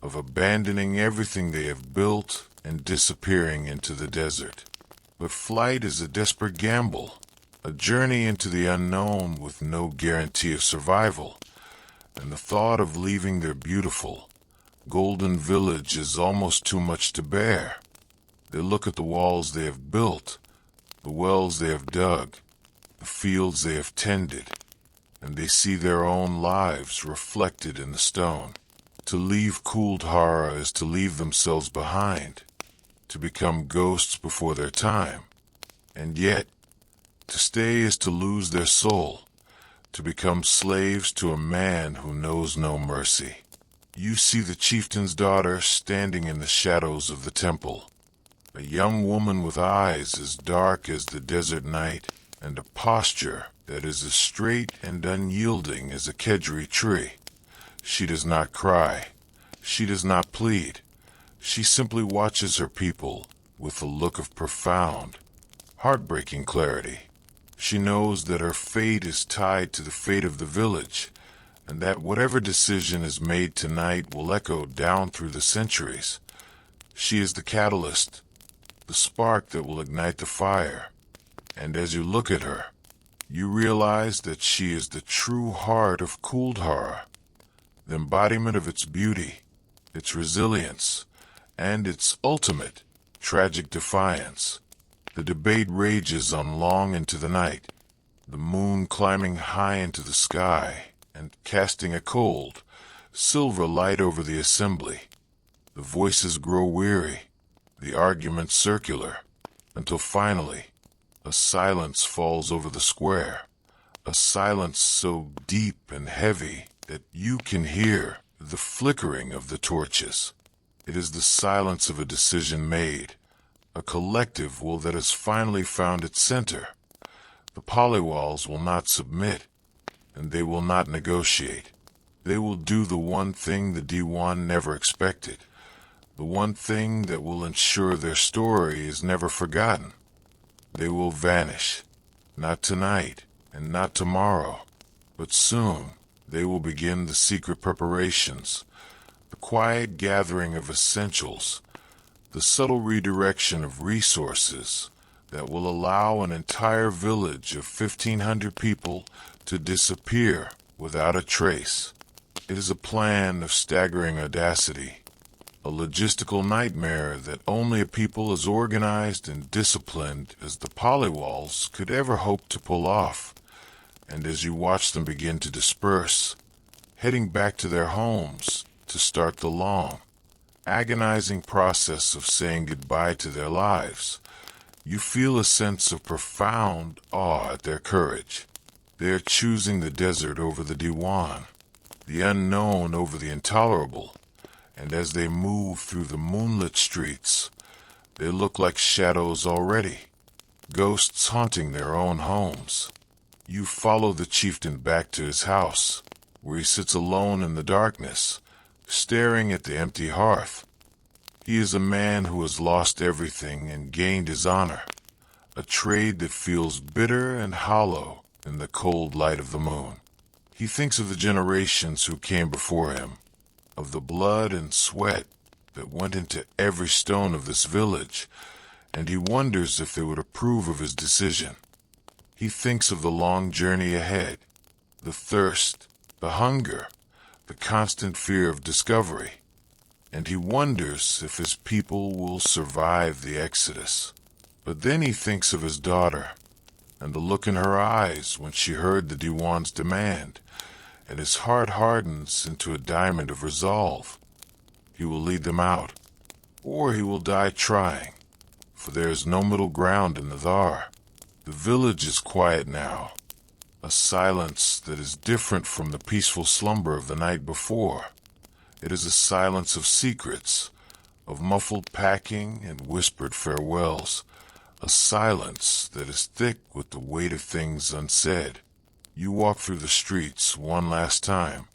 of abandoning everything they have built and disappearing into the desert. But flight is a desperate gamble, a journey into the unknown with no guarantee of survival, and the thought of leaving their beautiful, golden village is almost too much to bear. They look at the walls they have built, the wells they have dug, the fields they have tended, and they see their own lives reflected in the stone. To leave Kuldhara is to leave themselves behind, to become ghosts before their time, and yet, to stay is to lose their soul, to become slaves to a man who knows no mercy. You see the chieftain's daughter standing in the shadows of the temple, a young woman with eyes as dark as the desert night, and a posture that is as straight and unyielding as a kedri tree. She does not cry. She does not plead. She simply watches her people with a look of profound, heartbreaking clarity. She knows that her fate is tied to the fate of the village, and that whatever decision is made tonight will echo down through the centuries. She is the catalyst, the spark that will ignite the fire. And as you look at her, you realize that she is the true heart of Kuldhara, the embodiment of its beauty, its resilience, and its ultimate, tragic defiance. The debate rages on long into the night, the moon climbing high into the sky and casting a cold, silver light over the assembly. The voices grow weary, the arguments circular, until finally, a silence falls over the square, a silence so deep and heavy that you can hear the flickering of the torches. It is the silence of a decision made, a collective will that has finally found its center. The Paliwals will not submit, and they will not negotiate. They will do the one thing the Diwan never expected, the one thing that will ensure their story is never forgotten. They will vanish, not tonight and not tomorrow, but soon they will begin the secret preparations, the quiet gathering of essentials, the subtle redirection of resources that will allow an entire village of 1,500 people to disappear without a trace. It is a plan of staggering audacity, a logistical nightmare that only a people as organized and disciplined as the Paliwals could ever hope to pull off. And as you watch them begin to disperse, heading back to their homes to start the long, agonizing process of saying goodbye to their lives, you feel a sense of profound awe at their courage. They are choosing the desert over the Diwan, the unknown over the intolerable, and as they move through the moonlit streets, they look like shadows already, ghosts haunting their own homes. You follow the chieftain back to his house, where he sits alone in the darkness, staring at the empty hearth. He is a man who has lost everything and gained his honor, a trade that feels bitter and hollow in the cold light of the moon. He thinks of the generations who came before him, of the blood and sweat that went into every stone of this village, and he wonders if they would approve of his decision. He thinks of the long journey ahead, the thirst, the hunger, the constant fear of discovery, and he wonders if his people will survive the exodus. But then he thinks of his daughter, and the look in her eyes when she heard the Diwan's demand, and his heart hardens into a diamond of resolve. He will lead them out, or he will die trying, for there is no middle ground in the Thar. The village is quiet now, a silence that is different from the peaceful slumber of the night before. It is a silence of secrets, of muffled packing and whispered farewells, a silence that is thick with the weight of things unsaid. You walk through the streets one last time,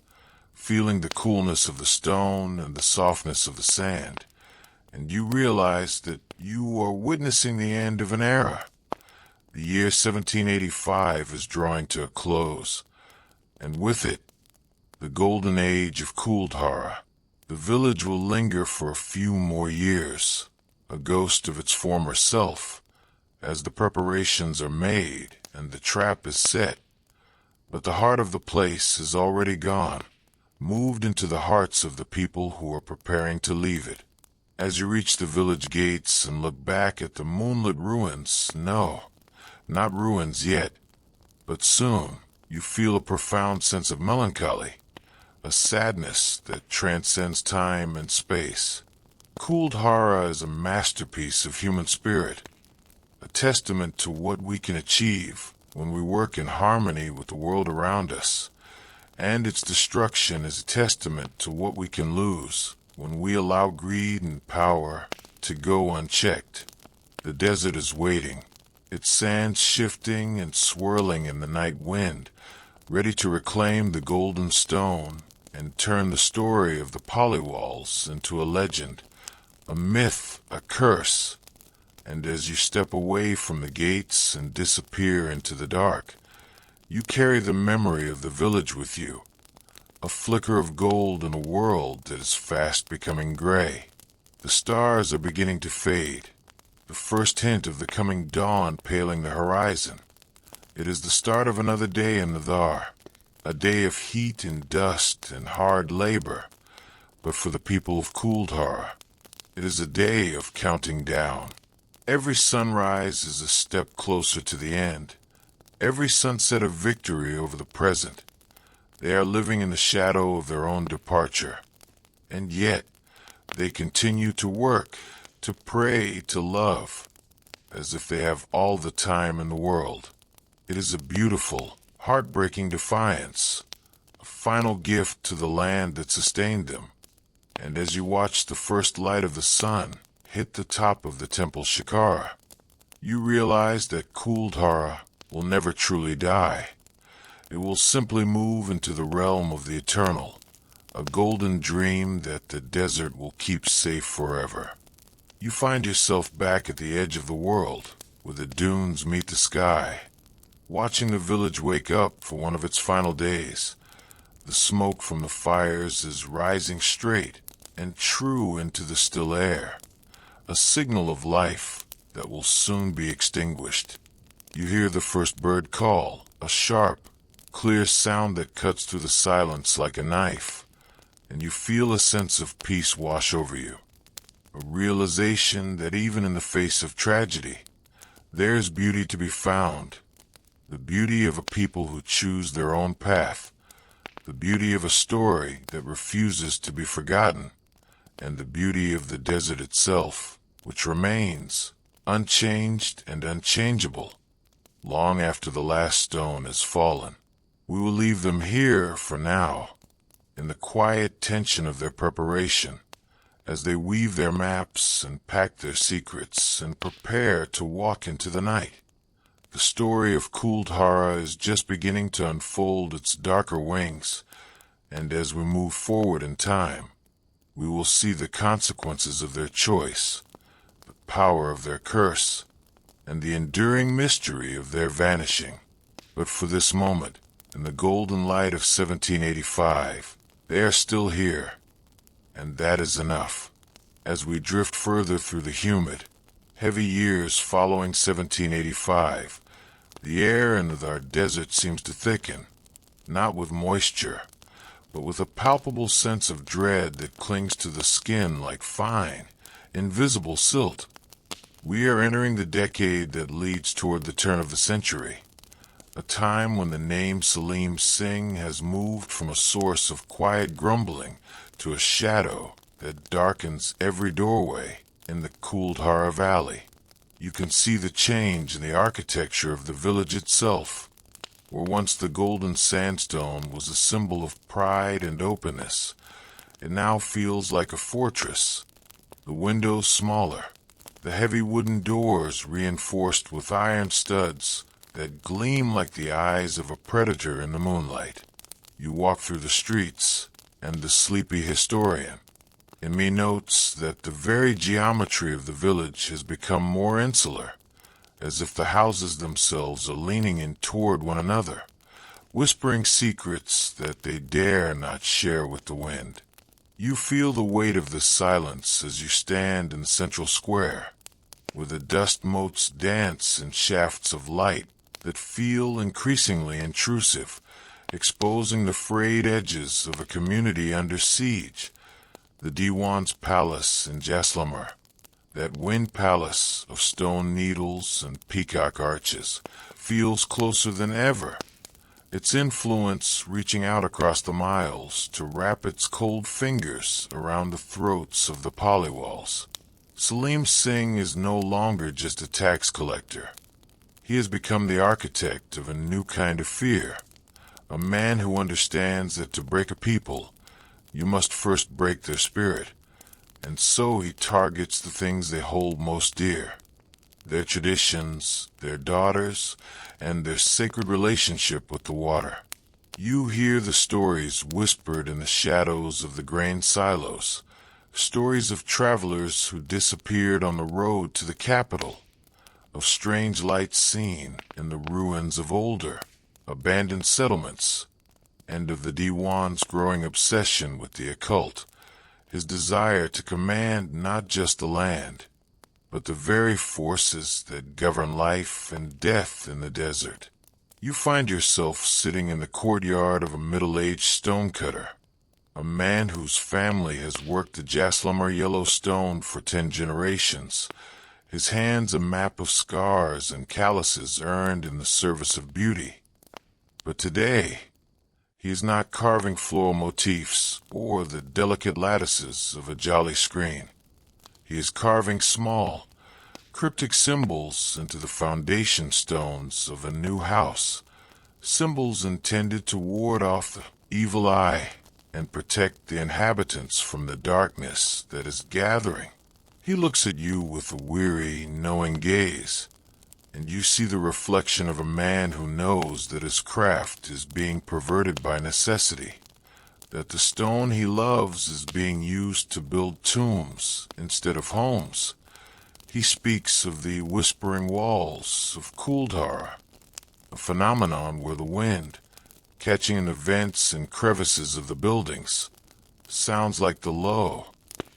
feeling the coolness of the stone and the softness of the sand, and you realize that you are witnessing the end of an era. The year 1785 is drawing to a close, and with it, the golden age of Kuldhara. The village will linger for a few more years, a ghost of its former self, as the preparations are made and the trap is set. But the heart of the place is already gone, moved into the hearts of the people who are preparing to leave it. As you reach the village gates and look back at the moonlit ruins, no, not ruins yet, but soon you feel a profound sense of melancholy, a sadness that transcends time and space. Kuldhara is a masterpiece of human spirit, a testament to what we can achieve when we work in harmony with the world around us, and its destruction is a testament to what we can lose when we allow greed and power to go unchecked. The desert is waiting, its sands shifting and swirling in the night wind, ready to reclaim the golden stone and turn the story of the Paliwals into a legend, a myth, a curse. And as you step away from the gates and disappear into the dark, you carry the memory of the village with you, a flicker of gold in a world that is fast becoming gray. The stars are beginning to fade, the first hint of the coming dawn paling the horizon. It is the start of another day in the Thar, a day of heat and dust and hard labor, but for the people of Kuldhara, it is a day of counting down. Every sunrise is a step closer to the end, every sunset a victory over the present. They are living in the shadow of their own departure, and yet they continue to work, to pray, to love, as if they have all the time in the world. It is a beautiful, heartbreaking defiance, a final gift to the land that sustained them. And as you watch the first light of the sun hit the top of the temple shikara, you realize that Kuldhara will never truly die. It will simply move into the realm of the eternal, a golden dream that the desert will keep safe forever. You find yourself back at the edge of the world, where the dunes meet the sky, watching the village wake up for one of its final days. The smoke from the fires is rising straight and true into the still air, a signal of life that will soon be extinguished. You hear the first bird call, a sharp, clear sound that cuts through the silence like a knife, and you feel a sense of peace wash over you, a realization that even in the face of tragedy, there is beauty to be found. The beauty of a people who choose their own path, the beauty of a story that refuses to be forgotten, and the beauty of the desert itself, which remains unchanged and unchangeable, long after the last stone has fallen. We will leave them here for now, in the quiet tension of their preparation, as they weave their maps and pack their secrets and prepare to walk into the night. The story of Kuldhara is just beginning to unfold its darker wings, and as we move forward in time, we will see the consequences of their choice, the power of their curse, and the enduring mystery of their vanishing. But for this moment, in the golden light of 1785, they are still here, and that is enough. As we drift further through the humid, heavy years following 1785, the air in our desert seems to thicken, not with moisture, but with a palpable sense of dread that clings to the skin like fine, invisible silt. We are entering the decade that leads toward the turn of the century, a time when the name Salim Singh has moved from a source of quiet grumbling to a shadow that darkens every doorway in the Kuldhara Valley. You can see the change in the architecture of the village itself. Where once the golden sandstone was a symbol of pride and openness, it now feels like a fortress. The windows smaller, the heavy wooden doors reinforced with iron studs that gleam like the eyes of a predator in the moonlight. You walk through the streets, and the sleepy historian in me notes that the very geometry of the village has become more insular, as if the houses themselves are leaning in toward one another, whispering secrets that they dare not share with the wind. You feel the weight of this silence as you stand in the central square, where the dust motes dance in shafts of light that feel increasingly intrusive, exposing the frayed edges of a community under siege. The Diwan's palace in Jaisalmer, that wind palace of stone needles and peacock arches, feels closer than ever, its influence reaching out across the miles to wrap its cold fingers around the throats of the Paliwals. Salim Singh is no longer just a tax collector. He has become the architect of a new kind of fear, a man who understands that to break a people, you must first break their spirit, and so he targets the things they hold most dear: their traditions, their daughters, and their sacred relationship with the water. You hear the stories whispered in the shadows of the grain silos, stories of travelers who disappeared on the road to the capital, of strange lights seen in the ruins of older, abandoned settlements, and of the Diwan's growing obsession with the occult, his desire to command not just the land, but the very forces that govern life and death in the desert. You find yourself sitting in the courtyard of a middle-aged stonecutter, a man whose family has worked the Jaisalmer yellow stone for 10 generations, his hands a map of scars and calluses earned in the service of beauty. But today, he is not carving floral motifs or the delicate lattices of a jolly screen. He is carving small, cryptic symbols into the foundation stones of a new house, symbols intended to ward off the evil eye and protect the inhabitants from the darkness that is gathering. He looks at you with a weary, knowing gaze, and you see the reflection of a man who knows that his craft is being perverted by necessity, that the stone he loves is being used to build tombs instead of homes. He speaks of the whispering walls of Kuldhara, a phenomenon where the wind, catching in the vents and crevices of the buildings, sounds like the low,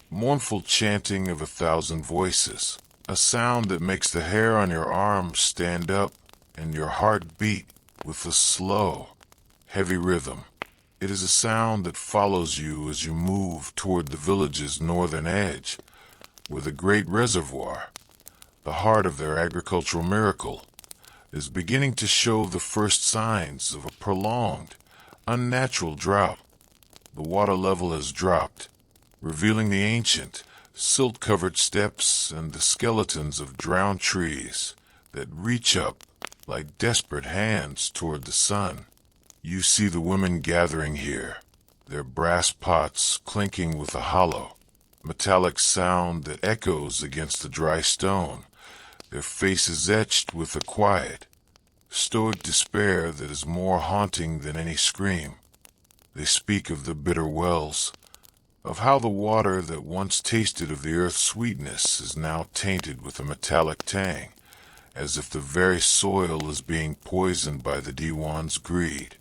mournful chanting of 1,000 voices, a sound that makes the hair on your arms stand up and your heart beat with a slow, heavy rhythm. It is a sound that follows you as you move toward the village's northern edge, where the great reservoir, the heart of their agricultural miracle, is beginning to show the first signs of a prolonged, unnatural drought. The water level has dropped, revealing the ancient, silt-covered steps and the skeletons of drowned trees that reach up like desperate hands toward the sun. You see the women gathering here, their brass pots clinking with a hollow, metallic sound that echoes against the dry stone, their faces etched with a quiet, stoic despair that is more haunting than any scream. They speak of the bitter wells, of how the water that once tasted of the earth's sweetness is now tainted with a metallic tang, as if the very soil is being poisoned by the Diwan's greed.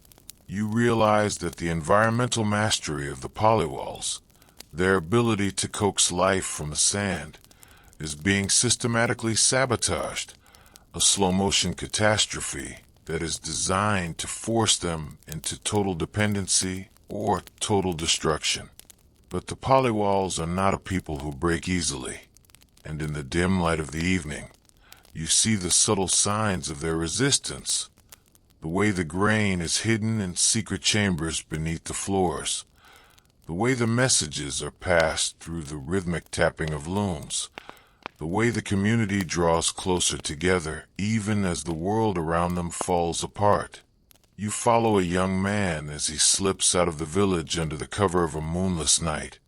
You realize that the environmental mastery of the Paliwals, their ability to coax life from the sand, is being systematically sabotaged, a slow-motion catastrophe that is designed to force them into total dependency or total destruction. But the Paliwals are not a people who break easily, and in the dim light of the evening, you see the subtle signs of their resistance, the way the grain is hidden in secret chambers beneath the floors, the way the messages are passed through the rhythmic tapping of looms, the way the community draws closer together even as the world around them falls apart. You follow a young man as he slips out of the village under the cover of a moonless night,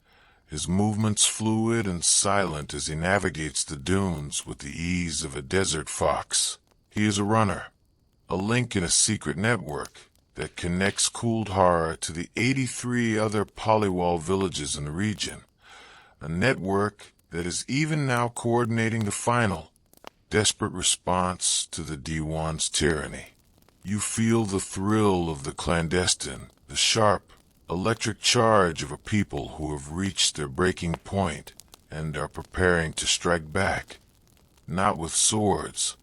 his movements fluid and silent as he navigates the dunes with the ease of a desert fox. He is a runner, a link in a secret network that connects Kuldhara to the 83 other Paliwal villages in the region, a network that is even now coordinating the final, desperate response to the Diwan's tyranny. You feel the thrill of the clandestine, the sharp, electric charge of a people who have reached their breaking point and are preparing to strike back, not with swords,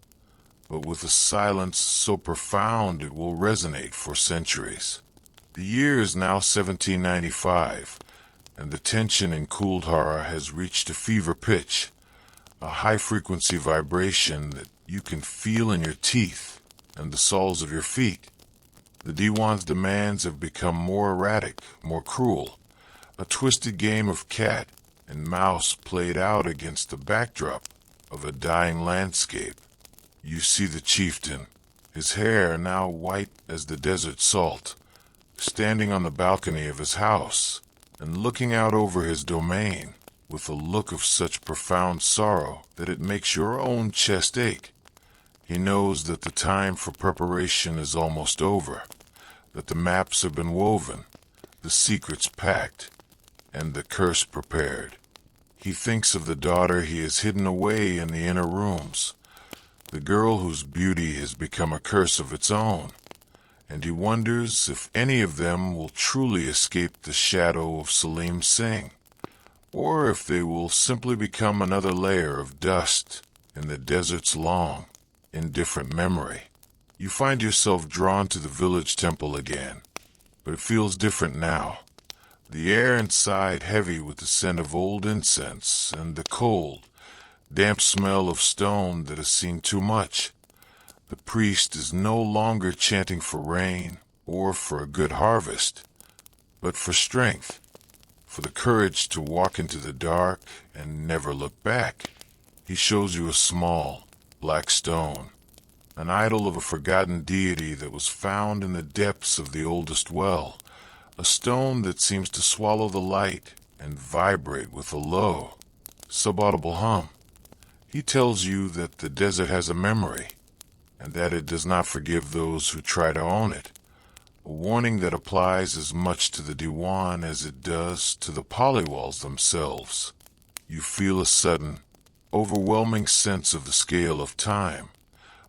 but with a silence so profound it will resonate for centuries. The year is now 1795, and the tension in Kuldhara has reached a fever pitch, a high-frequency vibration that you can feel in your teeth and the soles of your feet. The Diwan's demands have become more erratic, more cruel, a twisted game of cat and mouse played out against the backdrop of a dying landscape. You see the chieftain, his hair now white as the desert salt, standing on the balcony of his house and looking out over his domain with a look of such profound sorrow that it makes your own chest ache. He knows that the time for preparation is almost over, that the maps have been woven, the secrets packed, and the curse prepared. He thinks of the daughter he has hidden away in the inner rooms, the girl whose beauty has become a curse of its own, and he wonders if any of them will truly escape the shadow of Salim Singh, or if they will simply become another layer of dust in the desert's long, indifferent memory. You find yourself drawn to the village temple again, but it feels different now. The air inside heavy with the scent of old incense and the cold, damp smell of stone that has seen too much. The priest is no longer chanting for rain or for a good harvest, but for strength, for the courage to walk into the dark and never look back. He shows you a small, black stone, an idol of a forgotten deity that was found in the depths of the oldest well, a stone that seems to swallow the light and vibrate with a low, subaudible hum. He tells you that the desert has a memory, and that it does not forgive those who try to own it, a warning that applies as much to the Diwan as it does to the Paliwals themselves. You feel a sudden, overwhelming sense of the scale of time,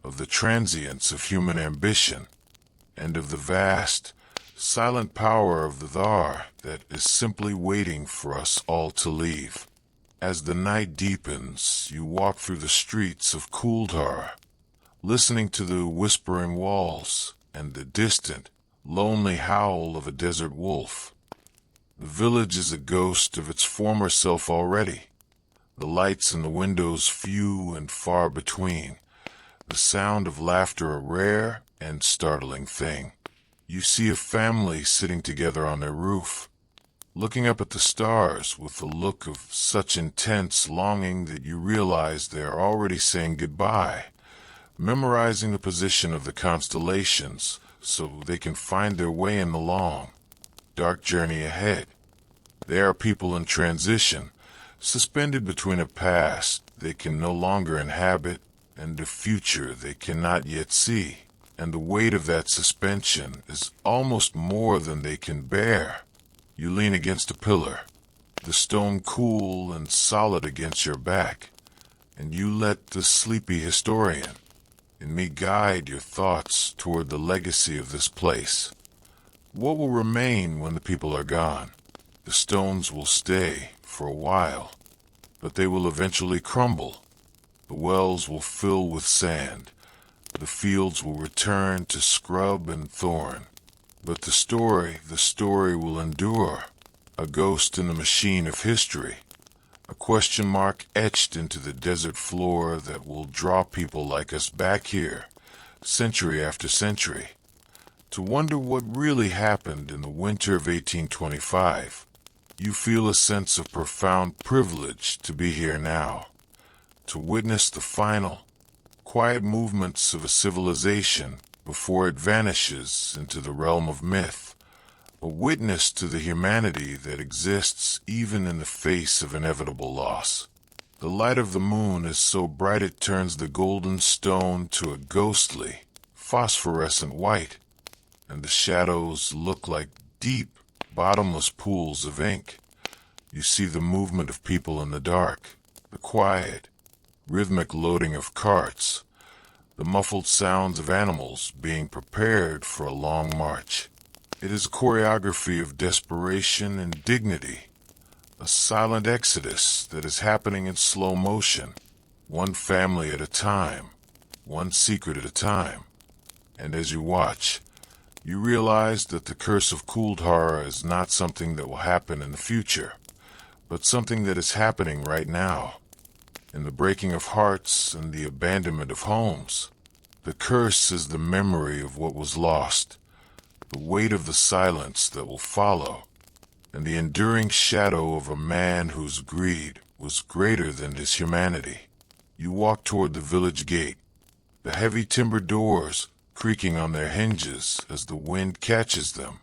of the transience of human ambition, and of the vast, silent power of the Thar that is simply waiting for us all to leave. As the night deepens, you walk through the streets of Kuldhara, listening to the whispering walls and the distant, lonely howl of a desert wolf. The village is a ghost of its former self already, the lights in the windows few and far between, the sound of laughter a rare and startling thing. You see a family sitting together on their roof, looking up at the stars with a look of such intense longing that you realize they are already saying goodbye, memorizing the position of the constellations so they can find their way in the long, dark journey ahead. They are people in transition, suspended between a past they can no longer inhabit and a future they cannot yet see, and the weight of that suspension is almost more than they can bear. You lean against a pillar, the stone cool and solid against your back, and you let the sleepy historian in me guide your thoughts toward the legacy of this place. What will remain when the people are gone? The stones will stay for a while, but they will eventually crumble. The wells will fill with sand. The fields will return to scrub and thorn. But the story will endure. A ghost in the machine of history. A question mark etched into the desert floor that will draw people like us back here, century after century, to wonder what really happened in the winter of 1825. You feel a sense of profound privilege to be here now, to witness the final, quiet movements of a civilization before it vanishes into the realm of myth, a witness to the humanity that exists even in the face of inevitable loss. The light of the moon is so bright it turns the golden stone to a ghostly, phosphorescent white, and the shadows look like deep, bottomless pools of ink. You see the movement of people in the dark, the quiet, rhythmic loading of carts, the muffled sounds of animals being prepared for a long march. It is a choreography of desperation and dignity, a silent exodus that is happening in slow motion, one family at a time, one secret at a time. And as you watch, you realize that the curse of Kuldhara is not something that will happen in the future, but something that is happening right now. In the breaking of hearts and the abandonment of homes, the curse is the memory of what was lost, the weight of the silence that will follow, and the enduring shadow of a man whose greed was greater than his humanity. You walk toward the village gate, the heavy timber doors creaking on their hinges as the wind catches them,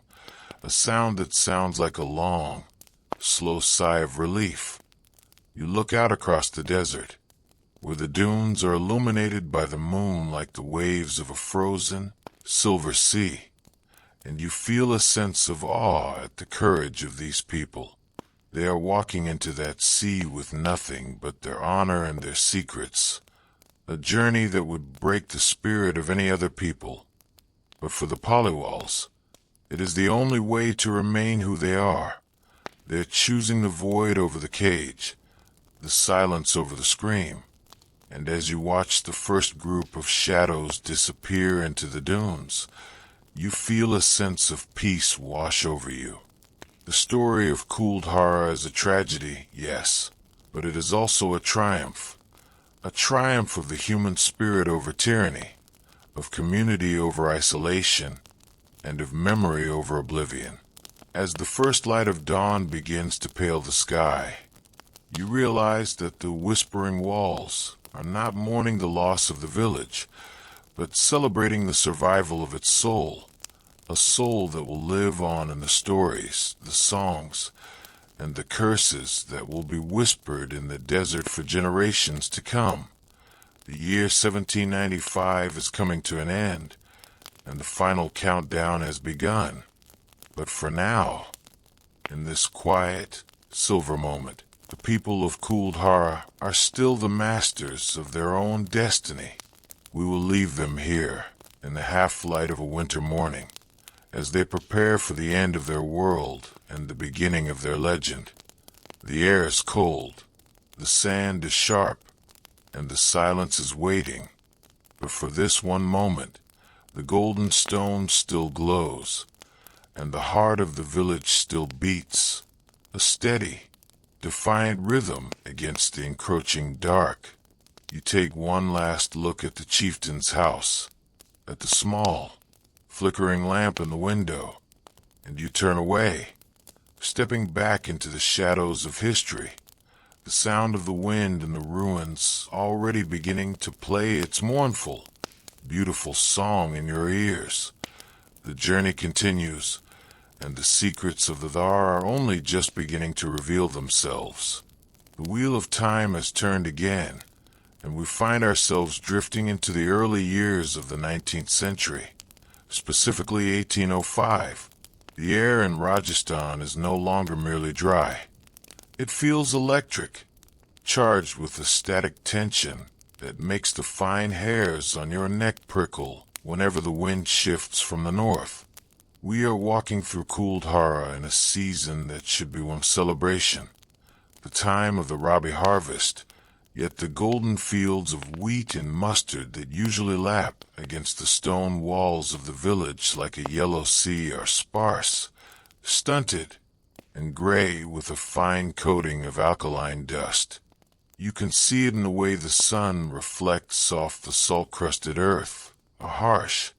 a sound that sounds like a long, slow sigh of relief. You look out across the desert, where the dunes are illuminated by the moon like the waves of a frozen, silver sea, and you feel a sense of awe at the courage of these people. They are walking into that sea with nothing but their honor and their secrets, a journey that would break the spirit of any other people. But for the Paliwals, it is the only way to remain who they are. They're choosing the void over the cage, the silence over the scream. And as you watch the first group of shadows disappear into the dunes, you feel a sense of peace wash over you. The story of Kuldhara is a tragedy, yes, but it is also a triumph of the human spirit over tyranny, of community over isolation, and of memory over oblivion. As the first light of dawn begins to pale the sky, you realize that the whispering walls are not mourning the loss of the village, but celebrating the survival of its soul, a soul that will live on in the stories, the songs, and the curses that will be whispered in the desert for generations to come. The year 1795 is coming to an end, and the final countdown has begun. But for now, in this quiet, silver moment, the people of Kuldhara are still the masters of their own destiny. We will leave them here, in the half-light of a winter morning, as they prepare for the end of their world and the beginning of their legend. The air is cold, the sand is sharp, and the silence is waiting. But for this one moment, the golden stone still glows, and the heart of the village still beats, a steady, defiant rhythm against the encroaching dark. You take one last look at the chieftain's house, at the small, flickering lamp in the window, and you turn away, stepping back into the shadows of history, the sound of the wind in the ruins already beginning to play its mournful, beautiful song in your ears. The journey continues, and the secrets of the Thar are only just beginning to reveal themselves. The wheel of time has turned again, and we find ourselves drifting into the early years of the 19th century, specifically 1805. The air in Rajasthan is no longer merely dry. It feels electric, charged with a static tension that makes the fine hairs on your neck prickle whenever the wind shifts from the north. We are walking through Kuldhara in a season that should be one celebration, the time of the Rabi harvest, yet the golden fields of wheat and mustard that usually lap against the stone walls of the village like a yellow sea are sparse, stunted, and gray with a fine coating of alkaline dust. You can see it in the way the sun reflects off the salt-crusted earth, a harsh,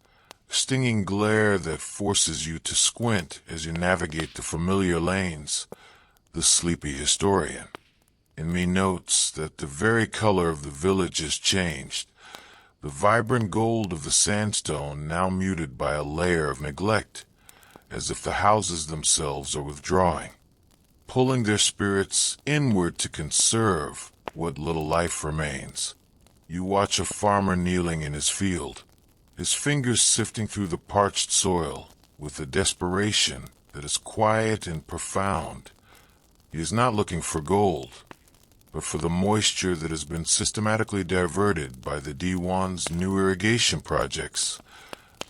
stinging glare that forces you to squint as you navigate the familiar lanes. The sleepy historian in me notes that the very color of the village has changed. the vibrant gold of the sandstone now muted by a layer of neglect, as if the houses themselves are withdrawing, pulling their spirits inward to conserve what little life remains. You watch a farmer kneeling in his field, his fingers sifting through the parched soil with a desperation that is quiet and profound. He is not looking for gold, but for the moisture that has been systematically diverted by the Diwan's new irrigation projects,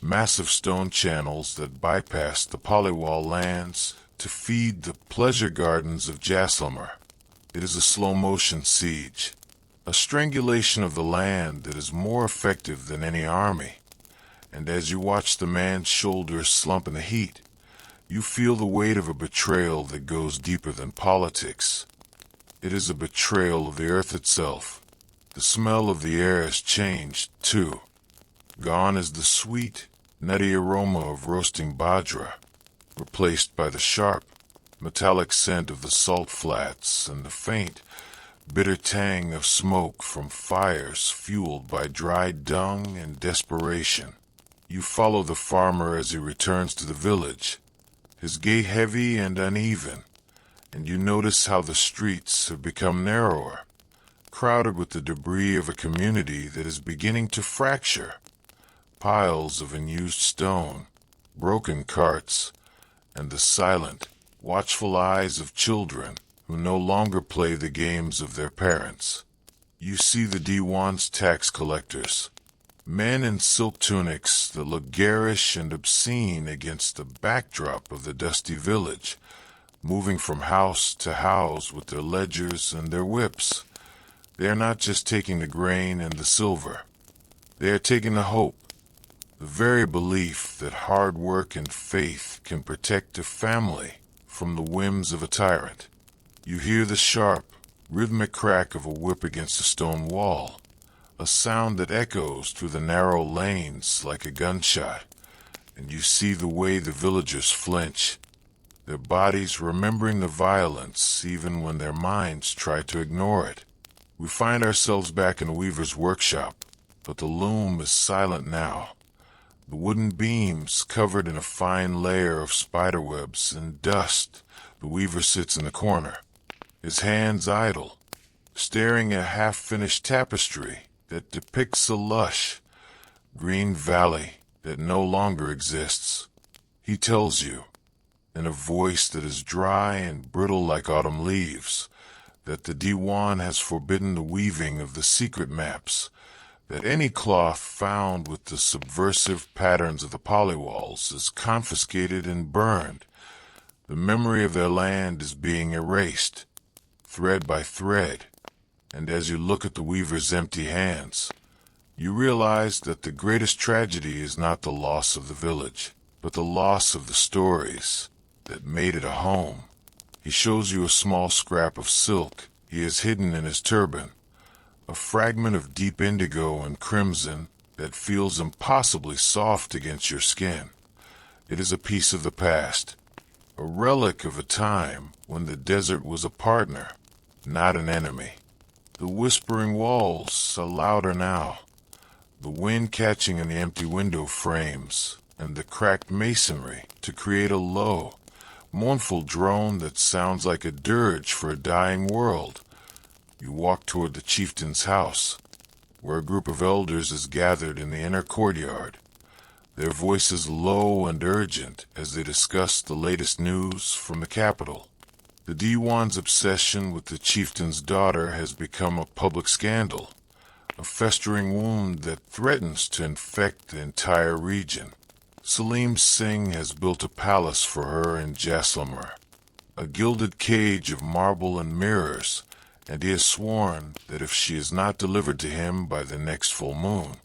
massive stone channels that bypass the Paliwal lands to feed the pleasure gardens of Jaisalmer. It is a slow-motion siege, a strangulation of the land that is more effective than any army. And as you watch the man's shoulders slump in the heat, you feel the weight of a betrayal that goes deeper than politics. It is a betrayal of the earth itself. The smell of the air has changed, too. Gone is the sweet, nutty aroma of roasting bajra, replaced by the sharp, metallic scent of the salt flats and the faint, bitter tang of smoke from fires fueled by dried dung and desperation. You follow the farmer as he returns to the village, his gait heavy and uneven, and you notice how the streets have become narrower, crowded with the debris of a community that is beginning to fracture. Piles of unused stone, broken carts, and the silent, watchful eyes of children who no longer play the games of their parents. You see the Diwan's tax collectors, men in silk tunics that look garish and obscene against the backdrop of the dusty village, moving from house to house with their ledgers and their whips. They are not just taking the grain and the silver. They are taking the hope, the very belief that hard work and faith can protect a family from the whims of a tyrant. You hear the sharp, rhythmic crack of a whip against a stone wall, a sound that echoes through the narrow lanes like a gunshot, and you see the way the villagers flinch, their bodies remembering the violence even when their minds try to ignore it. We find ourselves back in the weaver's workshop, but the loom is silent now. The wooden beams covered in a fine layer of spiderwebs and dust. The weaver sits in the corner, his hands idle, staring at a half-finished tapestry that depicts a lush, green valley that no longer exists. He tells you, in a voice that is dry and brittle like autumn leaves, that the Diwan has forbidden the weaving of the secret maps, that any cloth found with the subversive patterns of the Paliwals is confiscated and burned. The memory of their land is being erased, thread by thread, and as you look at the weaver's empty hands, you realize that the greatest tragedy is not the loss of the village, but the loss of the stories that made it a home. He shows you a small scrap of silk he has hidden in his turban, a fragment of deep indigo and crimson that feels impossibly soft against your skin. It is a piece of the past, a relic of a time when the desert was a partner, not an enemy. The whispering walls are louder now, the wind catching in the empty window frames and the cracked masonry to create a low, mournful drone that sounds like a dirge for a dying world. You walk toward the chieftain's house, where a group of elders is gathered in the inner courtyard, their voices low and urgent as they discuss the latest news from the capital. The Diwan's obsession with the chieftain's daughter has become a public scandal, a festering wound that threatens to infect the entire region. Salim Singh has built a palace for her in Jaisalmer, a gilded cage of marble and mirrors, and he has sworn that if she is not delivered to him by the next full moon,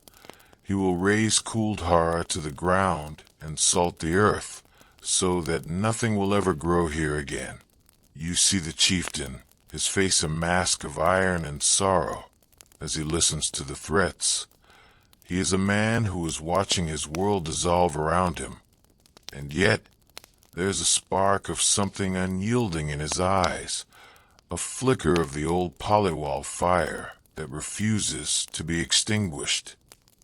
he will raise Kuldhara to the ground and salt the earth, so that nothing will ever grow here again. You see the chieftain, his face a mask of iron and sorrow, as he listens to the threats. He is a man who is watching his world dissolve around him, and yet there's a spark of something unyielding in his eyes, a flicker of the old Paliwal fire that refuses to be extinguished.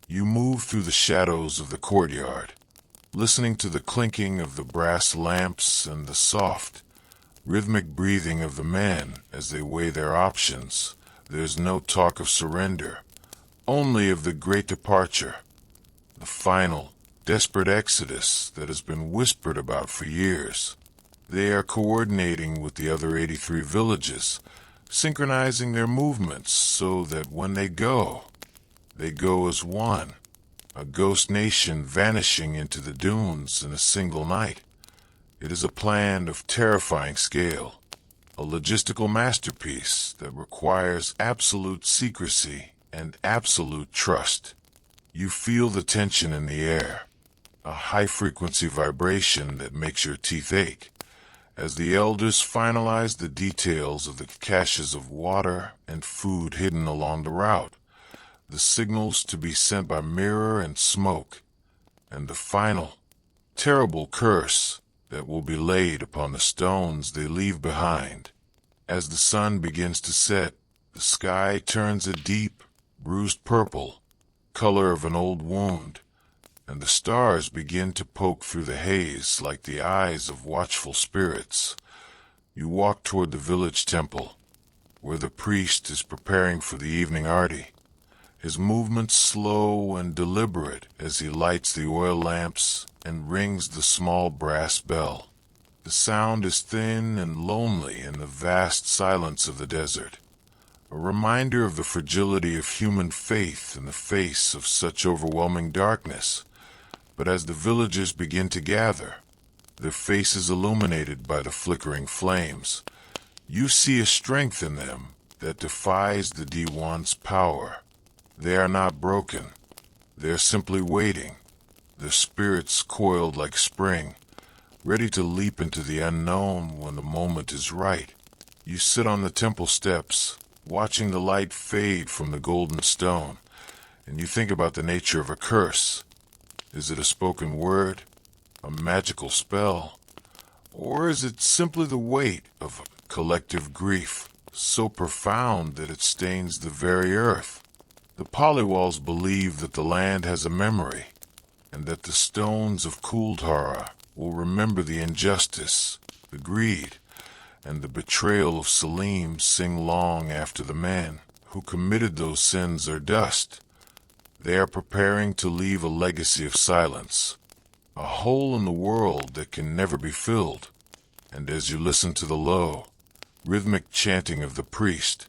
You move through the shadows of the courtyard, listening to the clinking of the brass lamps and the soft, rhythmic breathing of the men as they weigh their options. There's no talk of surrender, only of the great departure, the final, desperate exodus that has been whispered about for years. They are coordinating with the other 83 villages, synchronizing their movements so that when they go as one, a ghost nation vanishing into the dunes in a single night. It is a plan of terrifying scale, a logistical masterpiece that requires absolute secrecy and absolute trust. You feel the tension in the air, a high-frequency vibration that makes your teeth ache, as the elders finalize the details of the caches of water and food hidden along the route, the signals to be sent by mirror and smoke, and the final, terrible curse that will be laid upon the stones they leave behind. As the sun begins to set, the sky turns a deep, bruised purple, color of an old wound, and the stars begin to poke through the haze like the eyes of watchful spirits. You walk toward the village temple, where the priest is preparing for the evening arti, his movements slow and deliberate as he lights the oil lamps and rings the small brass bell. The sound is thin and lonely in the vast silence of the desert, a reminder of the fragility of human faith in the face of such overwhelming darkness. But as the villagers begin to gather, their faces illuminated by the flickering flames, you see a strength in them that defies the D1's power. They are not broken. They are simply waiting, their spirits coiled like spring, ready to leap into the unknown when the moment is right. You sit on the temple steps, watching the light fade from the golden stone, and you think about the nature of a curse. Is it a spoken word, a magical spell, or is it simply the weight of a collective grief so profound that it stains the very earth? The Paliwals believe that the land has a memory, and that the stones of Kuldhara will remember the injustice, the greed, and the betrayal of Salim sing long after the men who committed those sins are dust. They are preparing to leave a legacy of silence, a hole in the world that can never be filled. And as you listen to the low, rhythmic chanting of the priest,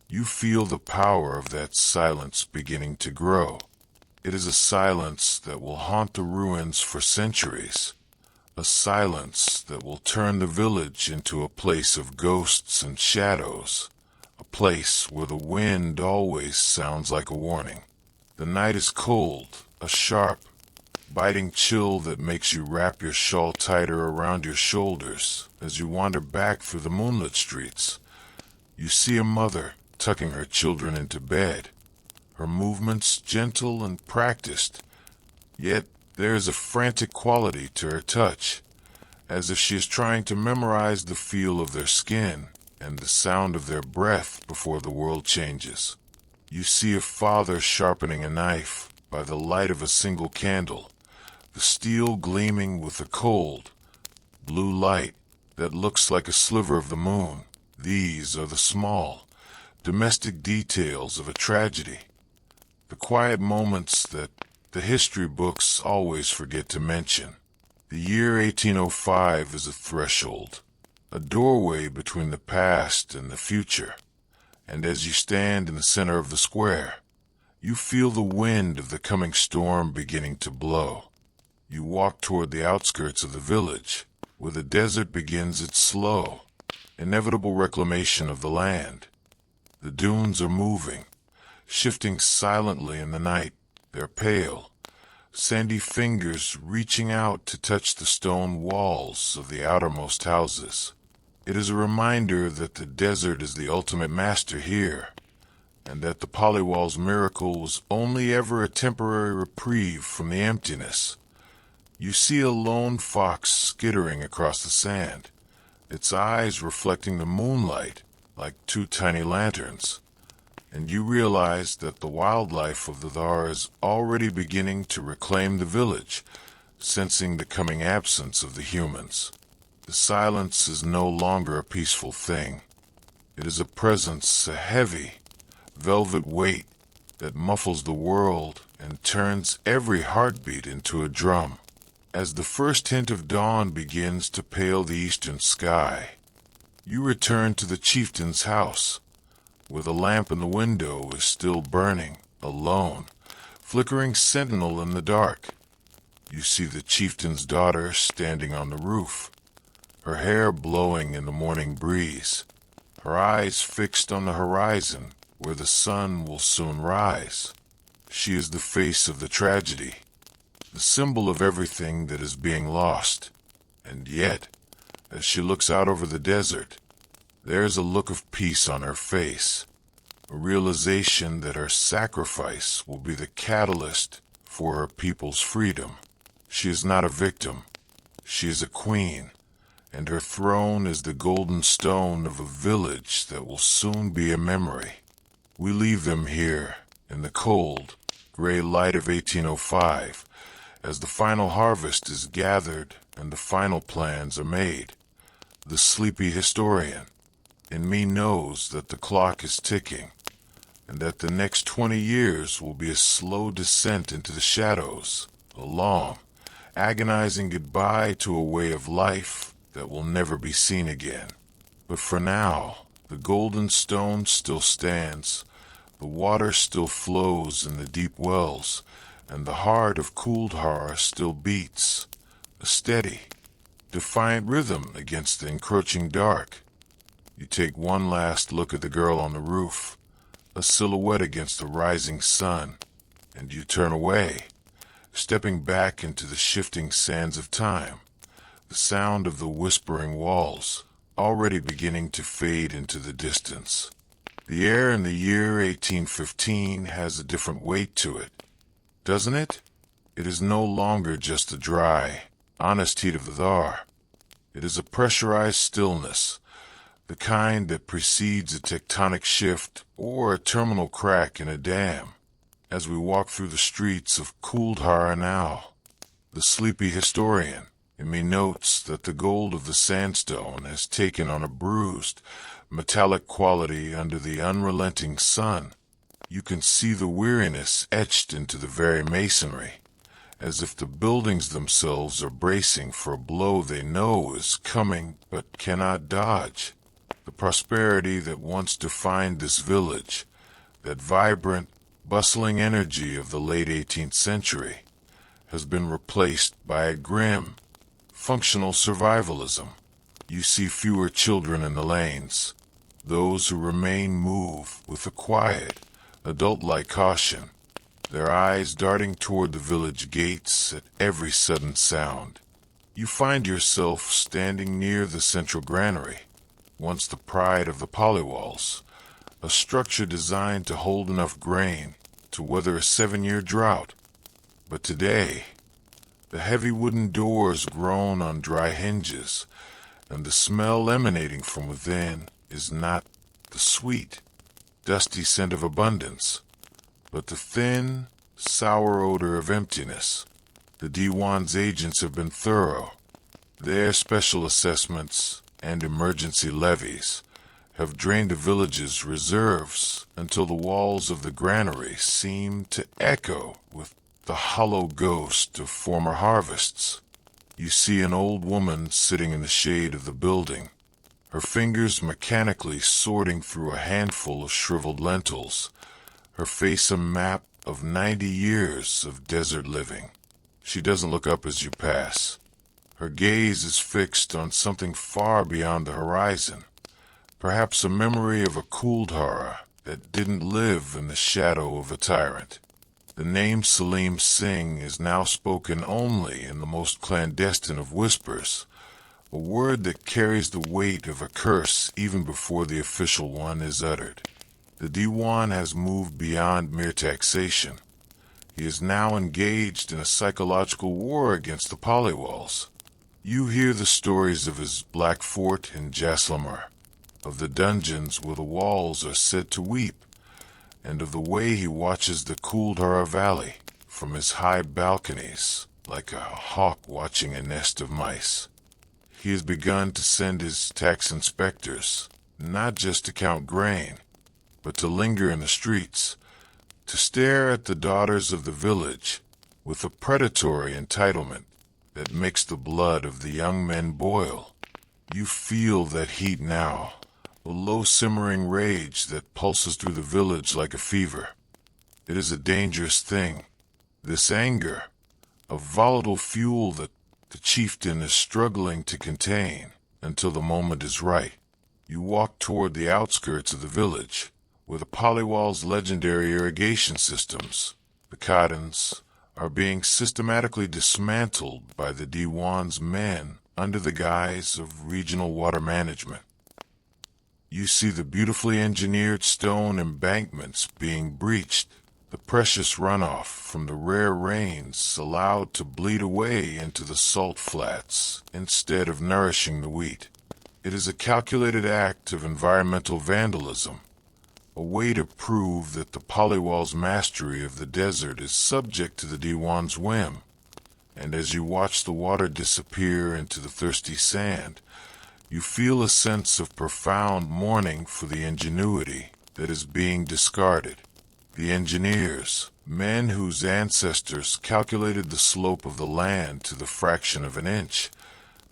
you feel the power of that silence beginning to grow. It is a silence that will haunt the ruins for centuries, a silence that will turn the village into a place of ghosts and shadows, a place where the wind always sounds like a warning. The night is cold, a sharp, biting chill that makes you wrap your shawl tighter around your shoulders as you wander back through the moonlit streets. You see a mother tucking her children into bed, her movements gentle and practiced, yet there is a frantic quality to her touch, as if she is trying to memorize the feel of their skin and the sound of their breath before the world changes. You see a father sharpening a knife by the light of a single candle, the steel gleaming with a cold, blue light that looks like a sliver of the moon. These are the small, domestic details of a tragedy, the quiet moments that the history books always forget to mention. The year 1805 is a threshold, a doorway between the past and the future. And as you stand in the center of the square, you feel the wind of the coming storm beginning to blow. You walk toward the outskirts of the village, where the desert begins its slow, inevitable reclamation of the land. The dunes are moving, shifting silently in the night, their pale, sandy fingers reaching out to touch the stone walls of the outermost houses. It is a reminder that the desert is the ultimate master here, and that the Paliwal's miracle was only ever a temporary reprieve from the emptiness. You see a lone fox skittering across the sand, its eyes reflecting the moonlight like two tiny lanterns, and you realize that the wildlife of the Thar is already beginning to reclaim the village, sensing the coming absence of the humans. The silence is no longer a peaceful thing. It is a presence, a heavy, velvet weight that muffles the world and turns every heartbeat into a drum. As the first hint of dawn begins to pale the eastern sky, you return to the chieftain's house, where the lamp in the window is still burning, alone, flickering sentinel in the dark. You see the chieftain's daughter standing on the roof, her hair blowing in the morning breeze, her eyes fixed on the horizon where the sun will soon rise. She is the face of the tragedy, the symbol of everything that is being lost. And yet, as she looks out over the desert, there's a look of peace on her face, a realization that her sacrifice will be the catalyst for her people's freedom. She is not a victim. She is a queen, and her throne is the golden stone of a village that will soon be a memory. We leave them here, in the cold, gray light of 1805, as the final harvest is gathered and the final plans are made. The sleepy historian in me knows that the clock is ticking, and that the next 20 years will be a slow descent into the shadows, a long, agonizing goodbye to a way of life that will never be seen again. But for now, the golden stone still stands, the water still flows in the deep wells, and the heart of Kuldhara still beats, a steady, defiant rhythm against the encroaching dark. You take one last look at the girl on the roof, a silhouette against the rising sun, and you turn away, stepping back into the shifting sands of time, the sound of the whispering walls already beginning to fade into the distance. The air in the year 1815 has a different weight to it, doesn't it? It is no longer just the dry, honest heat of the Thar. It is a pressurized stillness, the kind that precedes a tectonic shift or a terminal crack in a dam. As we walk through the streets of Kuldhara now, the sleepy historian in me notes that the gold of the sandstone has taken on a bruised, metallic quality under the unrelenting sun. You can see the weariness etched into the very masonry, as if the buildings themselves are bracing for a blow they know is coming but cannot dodge. The prosperity that once defined this village, that vibrant, bustling energy of the late 18th century, has been replaced by a grim, functional survivalism. You see fewer children in the lanes. Those who remain move with a quiet, adult-like caution, their eyes darting toward the village gates at every sudden sound. You find yourself standing near the central granary, once the pride of the Paliwals, a structure designed to hold enough grain to weather a 7-year drought. But today, the heavy wooden doors groan on dry hinges, and the smell emanating from within is not the sweet, dusty scent of abundance, but the thin, sour odor of emptiness. The Diwan's agents have been thorough. Their special assessments and emergency levies have drained the village's reserves until the walls of the granary seem to echo with the hollow ghost of former harvests. You see an old woman sitting in the shade of the building, her fingers mechanically sorting through a handful of shriveled lentils, her face a map of 90 years of desert living. She doesn't look up as you pass. Her gaze is fixed on something far beyond the horizon, perhaps a memory of a Kuldhara that didn't live in the shadow of a tyrant. The name Salim Singh is now spoken only in the most clandestine of whispers, a word that carries the weight of a curse even before the official one is uttered. The Diwan has moved beyond mere taxation. He is now engaged in a psychological war against the Paliwals. You hear the stories of his black fort in Jaisalmer, of the dungeons where the walls are said to weep, and of the way he watches the Kuldhara Valley from his high balconies, like a hawk watching a nest of mice. He has begun to send his tax inspectors, not just to count grain, but to linger in the streets, to stare at the daughters of the village with a predatory entitlement that makes the blood of the young men boil. You feel that heat now, a low simmering rage that pulses through the village like a fever. It is a dangerous thing, this anger, a volatile fuel that the chieftain is struggling to contain until the moment is right. You walk toward the outskirts of the village, where the Paliwal's legendary irrigation systems, the Cottons, are being systematically dismantled by the Diwan's men under the guise of regional water management. You see the beautifully engineered stone embankments being breached, the precious runoff from the rare rains allowed to bleed away into the salt flats instead of nourishing the wheat. It is a calculated act of environmental vandalism, a way to prove that the Paliwal's mastery of the desert is subject to the Diwan's whim. And as you watch the water disappear into the thirsty sand, you feel a sense of profound mourning for the ingenuity that is being discarded. The engineers, men whose ancestors calculated the slope of the land to the fraction of an inch,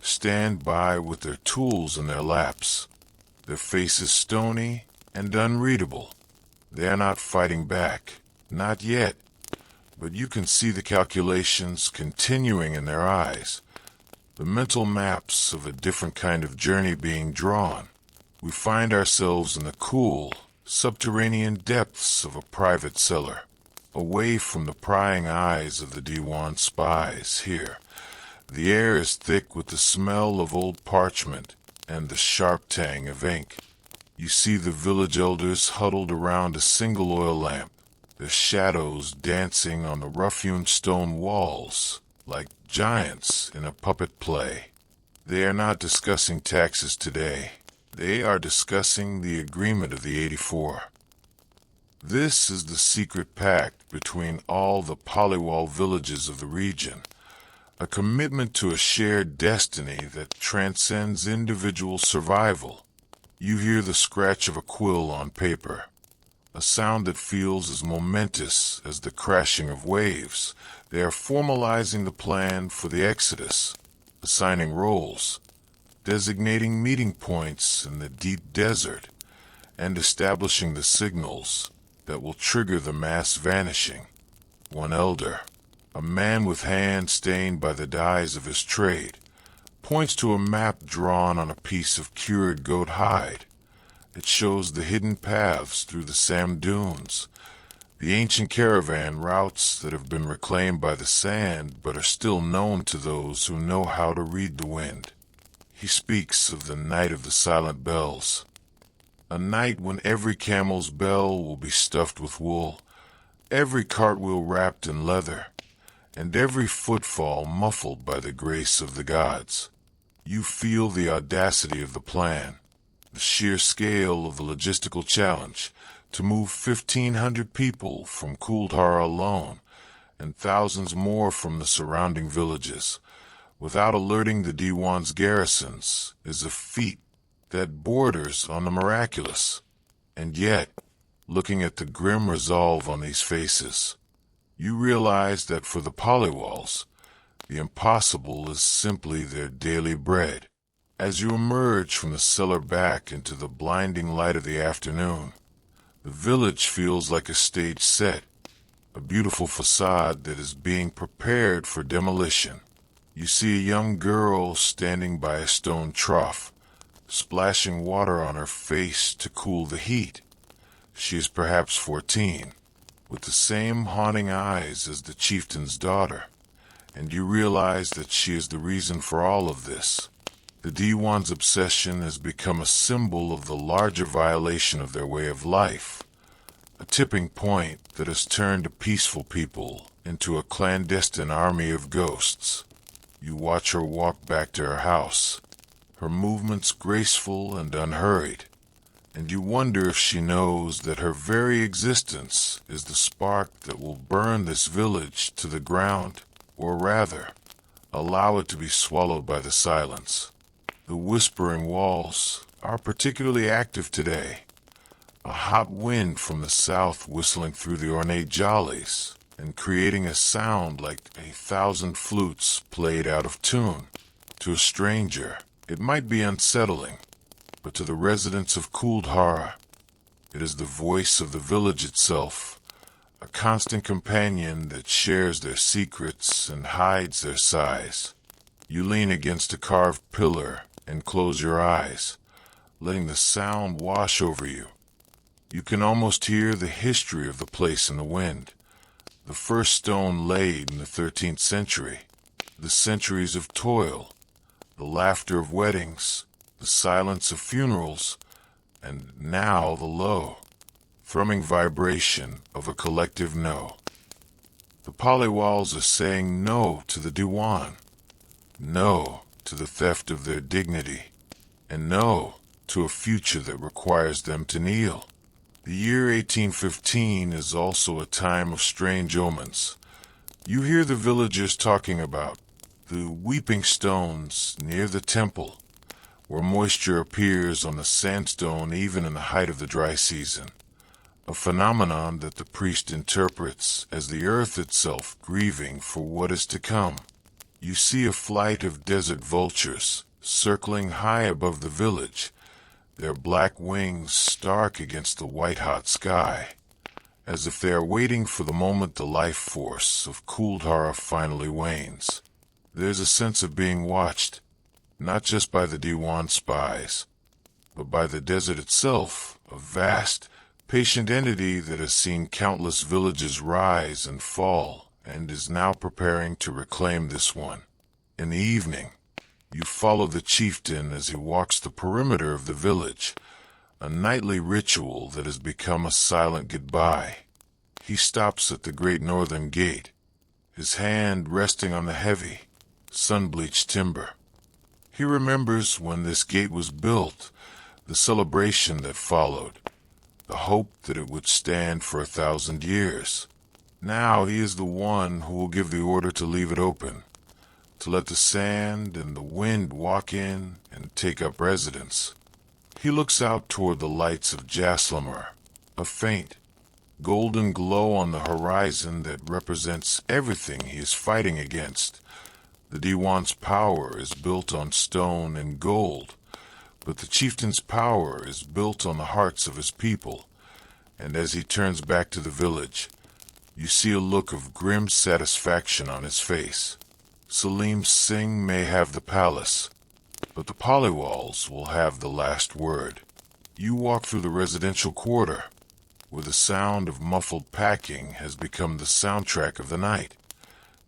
stand by with their tools in their laps, their faces stony and unreadable. They are not fighting back, not yet, but you can see the calculations continuing in their eyes, the mental maps of a different kind of journey being drawn. We find ourselves in the cool, subterranean depths of a private cellar, away from the prying eyes of the Diwan spies here. The air is thick with the smell of old parchment and the sharp tang of ink. You see the village elders huddled around a single oil lamp, their shadows dancing on the rough-hewn stone walls like giants in a puppet play. They are not discussing taxes today. They are discussing the agreement of the 84. This is the secret pact between all the Paliwal villages of the region, a commitment to a shared destiny that transcends individual survival. You hear the scratch of a quill on paper, a sound that feels as momentous as the crashing of waves. They are formalizing the plan for the exodus, assigning roles, designating meeting points in the deep desert, and establishing the signals that will trigger the mass vanishing. One elder, a man with hands stained by the dyes of his trade, points to a map drawn on a piece of cured goat hide. It shows the hidden paths through the sand dunes, the ancient caravan routes that have been reclaimed by the sand but are still known to those who know how to read the wind. He speaks of the night of the silent bells, a night when every camel's bell will be stuffed with wool, every cartwheel wrapped in leather, and every footfall muffled by the grace of the gods. You feel the audacity of the plan, the sheer scale of the logistical challenge to move 1,500 people from Kuldhara alone and thousands more from the surrounding villages without alerting the Diwan's garrisons is a feat that borders on the miraculous. And yet, looking at the grim resolve on these faces, you realize that for the Paliwals, the impossible is simply their daily bread. As you emerge from the cellar back into the blinding light of the afternoon, the village feels like a stage set, a beautiful facade that is being prepared for demolition. You see a young girl standing by a stone trough, splashing water on her face to cool the heat. She is perhaps 14, with the same haunting eyes as the chieftain's daughter, and you realize that she is the reason for all of this. The Diwan's obsession has become a symbol of the larger violation of their way of life, a tipping point that has turned a peaceful people into a clandestine army of ghosts. You watch her walk back to her house, her movements graceful and unhurried, and you wonder if she knows that her very existence is the spark that will burn this village to the ground, or rather, allow it to be swallowed by the silence. The whispering walls are particularly active today. A hot wind from the south whistling through the ornate jollies and creating a sound like 1,000 flutes played out of tune. To a stranger, it might be unsettling, but to the residents of Kuldhara, it is the voice of the village itself, a constant companion that shares their secrets and hides their sighs. You lean against a carved pillar and close your eyes, letting the sound wash over you. You can almost hear the history of the place in the wind. The first stone laid in the 13th century, the centuries of toil, the laughter of weddings, the silence of funerals, and now the low, thrumming vibration of a collective no. The Paliwals are saying no to the Diwan, no to the theft of their dignity, and no to a future that requires them to kneel. The year 1815 is also a time of strange omens. You hear the villagers talking about the weeping stones near the temple, where moisture appears on the sandstone even in the height of the dry season, a phenomenon that the priest interprets as the earth itself grieving for what is to come. You see a flight of desert vultures circling high above the village, their black wings stark against the white-hot sky, as if they are waiting for the moment the life force of Kuldhara finally wanes. There's a sense of being watched, not just by the Diwan spies, but by the desert itself, a vast, patient entity that has seen countless villages rise and fall and is now preparing to reclaim this one. In the evening, you follow the chieftain as he walks the perimeter of the village, a nightly ritual that has become a silent goodbye. He stops at the great northern gate, his hand resting on the heavy, sun-bleached timber. He remembers when this gate was built, the celebration that followed, the hope that it would stand for 1,000 years. Now he is the one who will give the order to leave it open, to let the sand and the wind walk in and take up residence. He looks out toward the lights of Jaisalmer, a faint, golden glow on the horizon that represents everything he is fighting against. The Diwan's power is built on stone and gold, but the chieftain's power is built on the hearts of his people, and as he turns back to the village, you see a look of grim satisfaction on his face. Salim Singh may have the palace, but the Paliwals will have the last word. You walk through the residential quarter, where the sound of muffled packing has become the soundtrack of the night.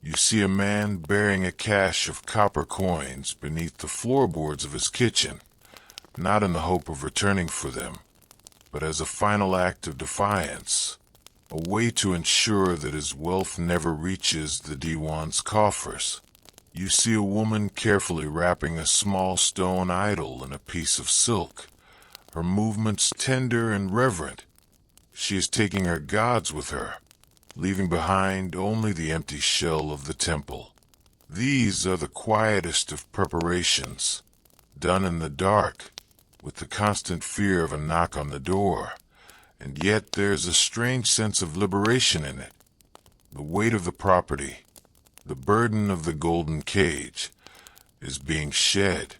You see a man bearing a cache of copper coins beneath the floorboards of his kitchen, not in the hope of returning for them, but as a final act of defiance, a way to ensure that his wealth never reaches the Diwan's coffers. You see a woman carefully wrapping a small stone idol in a piece of silk, her movements tender and reverent. She is taking her gods with her, leaving behind only the empty shell of the temple. These are the quietest of preparations, done in the dark, with the constant fear of a knock on the door, and yet there's a strange sense of liberation in it. The weight of the property, the burden of the golden cage, is being shed,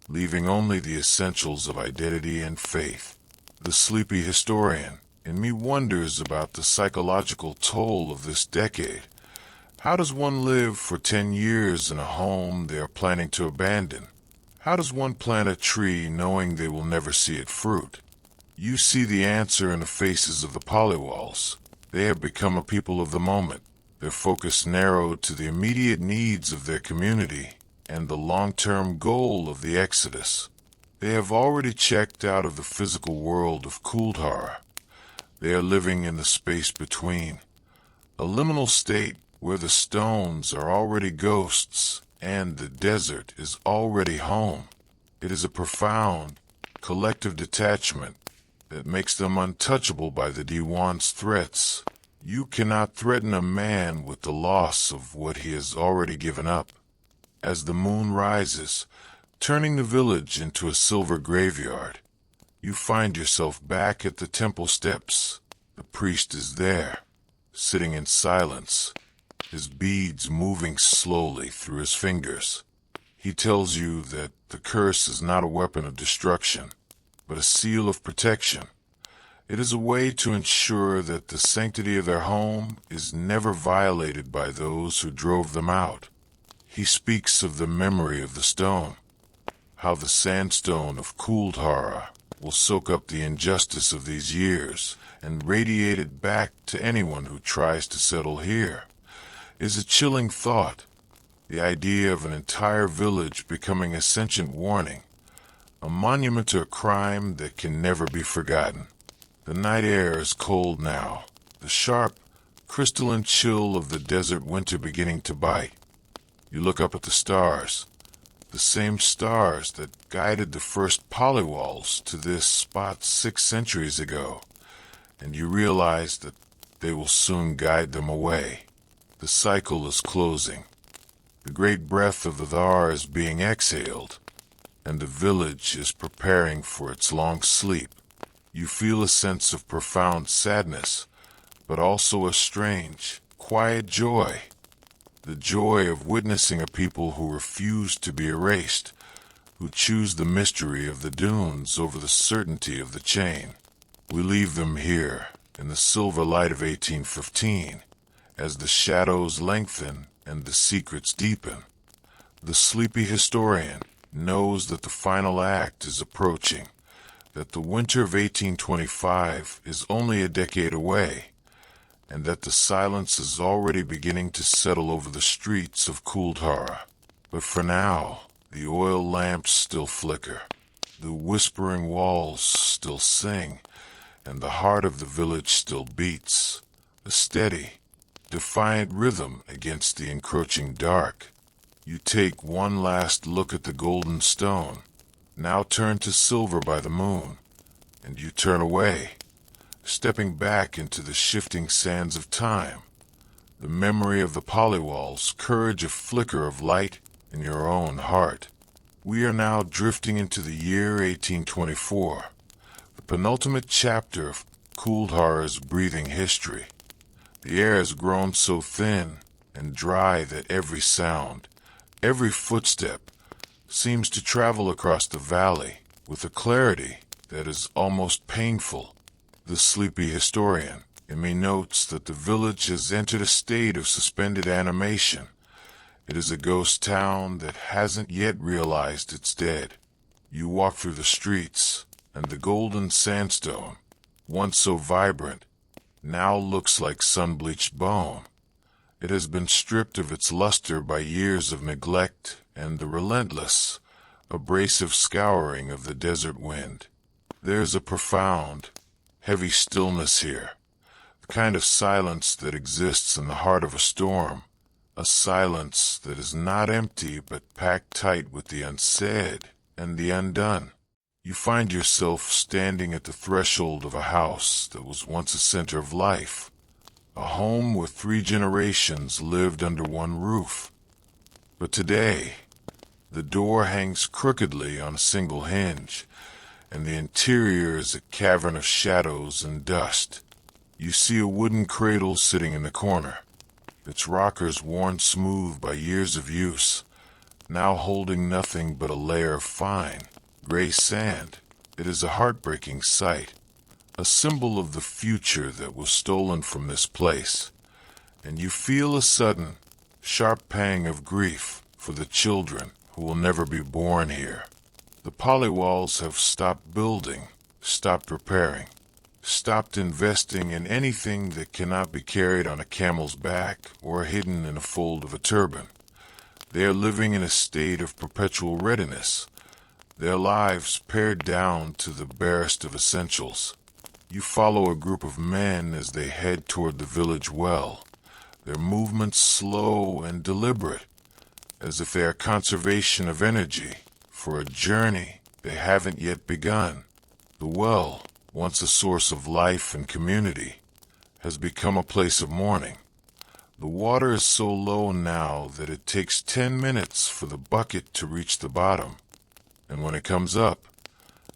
leaving only the essentials of identity and faith. The sleepy historian in me wonders about the psychological toll of this decade. How does one live for 10 years in a home they are planning to abandon? How does one plant a tree knowing they will never see it fruit? You see the answer in the faces of the Paliwals. They have become a people of the moment, their focus narrowed to the immediate needs of their community and the long-term goal of the Exodus. They have already checked out of the physical world of Kuldhara. They are living in the space between, a liminal state where the stones are already ghosts and the desert is already home. It is a profound, collective detachment, that makes them untouchable by the Diwan's threats. You cannot threaten a man with the loss of what he has already given up. As the moon rises, turning the village into a silver graveyard, you find yourself back at the temple steps. The priest is there, sitting in silence, his beads moving slowly through his fingers. He tells you that the curse is not a weapon of destruction, but a seal of protection. It is a way to ensure that the sanctity of their home is never violated by those who drove them out. He speaks of the memory of the stone, how the sandstone of Kuldhara will soak up the injustice of these years and radiate it back to anyone who tries to settle here. Is a chilling thought. The idea of an entire village becoming a sentient warning, a monument to a crime that can never be forgotten. The night air is cold now, the sharp, crystalline chill of the desert winter beginning to bite. You look up at the stars, the same stars that guided the first Paliwals to this spot 6 centuries ago, and you realize that they will soon guide them away. The cycle is closing. The great breath of the Thar is being exhaled, and the village is preparing for its long sleep. You feel a sense of profound sadness, but also a strange, quiet joy. The joy of witnessing a people who refuse to be erased, who choose the mystery of the dunes over the certainty of the chain. We leave them here, in the silver light of 1815, as the shadows lengthen and the secrets deepen. The sleepy historian knows that the final act is approaching, that the winter of 1825 is only a decade away, and that the silence is already beginning to settle over the streets of Kuldhara. But for now, the oil lamps still flicker, the whispering walls still sing, and the heart of the village still beats, a steady, defiant rhythm against the encroaching dark. You take one last look at the golden stone, now turned to silver by the moon, and you turn away, stepping back into the shifting sands of time, the memory of the Paliwal's courage, a flicker of light in your own heart. We are now drifting into the year 1824, the penultimate chapter of Kuldhara's breathing history. The air has grown so thin and dry that every sound, every footstep, seems to travel across the valley with a clarity that is almost painful. The sleepy historian in me notes that the village has entered a state of suspended animation. It is a ghost town that hasn't yet realized it's dead. You walk through the streets, and the golden sandstone, once so vibrant, now looks like sun-bleached bone. It has been stripped of its luster by years of neglect and the relentless, abrasive scouring of the desert wind. There's a profound, heavy stillness here, the kind of silence that exists in the heart of a storm, a silence that is not empty but packed tight with the unsaid and the undone. You find yourself standing at the threshold of a house that was once a center of life, a home where 3 generations lived under one roof. But today, the door hangs crookedly on a single hinge, and the interior is a cavern of shadows and dust. You see a wooden cradle sitting in the corner, its rockers worn smooth by years of use, now holding nothing but a layer of fine, gray sand. It is a heartbreaking sight, a symbol of the future that was stolen from this place, and you feel a sudden, sharp pang of grief for the children who will never be born here. The Paliwals have stopped building, stopped repairing, stopped investing in anything that cannot be carried on a camel's back or hidden in a fold of a turban. They are living in a state of perpetual readiness, their lives pared down to the barest of essentials. You follow a group of men as they head toward the village well, their movements slow and deliberate, as if they are conservation of energy for a journey they haven't yet begun. The well, once a source of life and community, has become a place of mourning. The water is so low now that it takes 10 minutes for the bucket to reach the bottom, and when it comes up,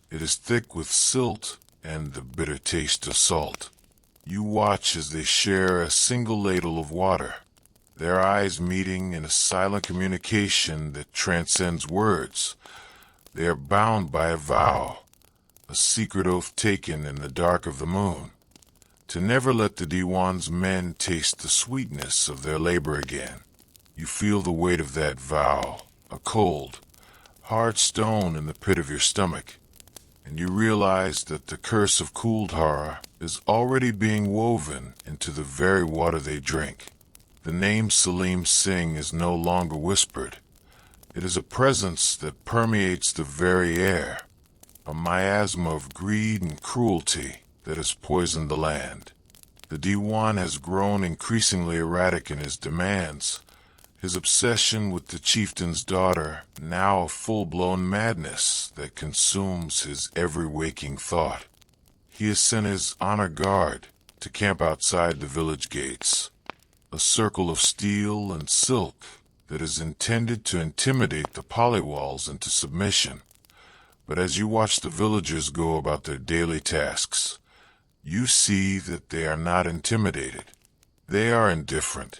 it is thick with silt and the bitter taste of salt. You watch as they share a single ladle of water, their eyes meeting in a silent communication that transcends words. They are bound by a vow, a secret oath taken in the dark of the moon, to never let the Diwan's men taste the sweetness of their labor again. You feel the weight of that vow, a cold, hard stone in the pit of your stomach, and you realize that the curse of Kuldhara is already being woven into the very water they drink. The name Salim Singh is no longer whispered. It is a presence that permeates the very air, a miasma of greed and cruelty that has poisoned the land. The Diwan has grown increasingly erratic in his demands, his obsession with the chieftain's daughter now a full-blown madness that consumes his every waking thought. He has sent his honor guard to camp outside the village gates, a circle of steel and silk that is intended to intimidate the Paliwals into submission. But as you watch the villagers go about their daily tasks, you see that they are not intimidated. They are indifferent.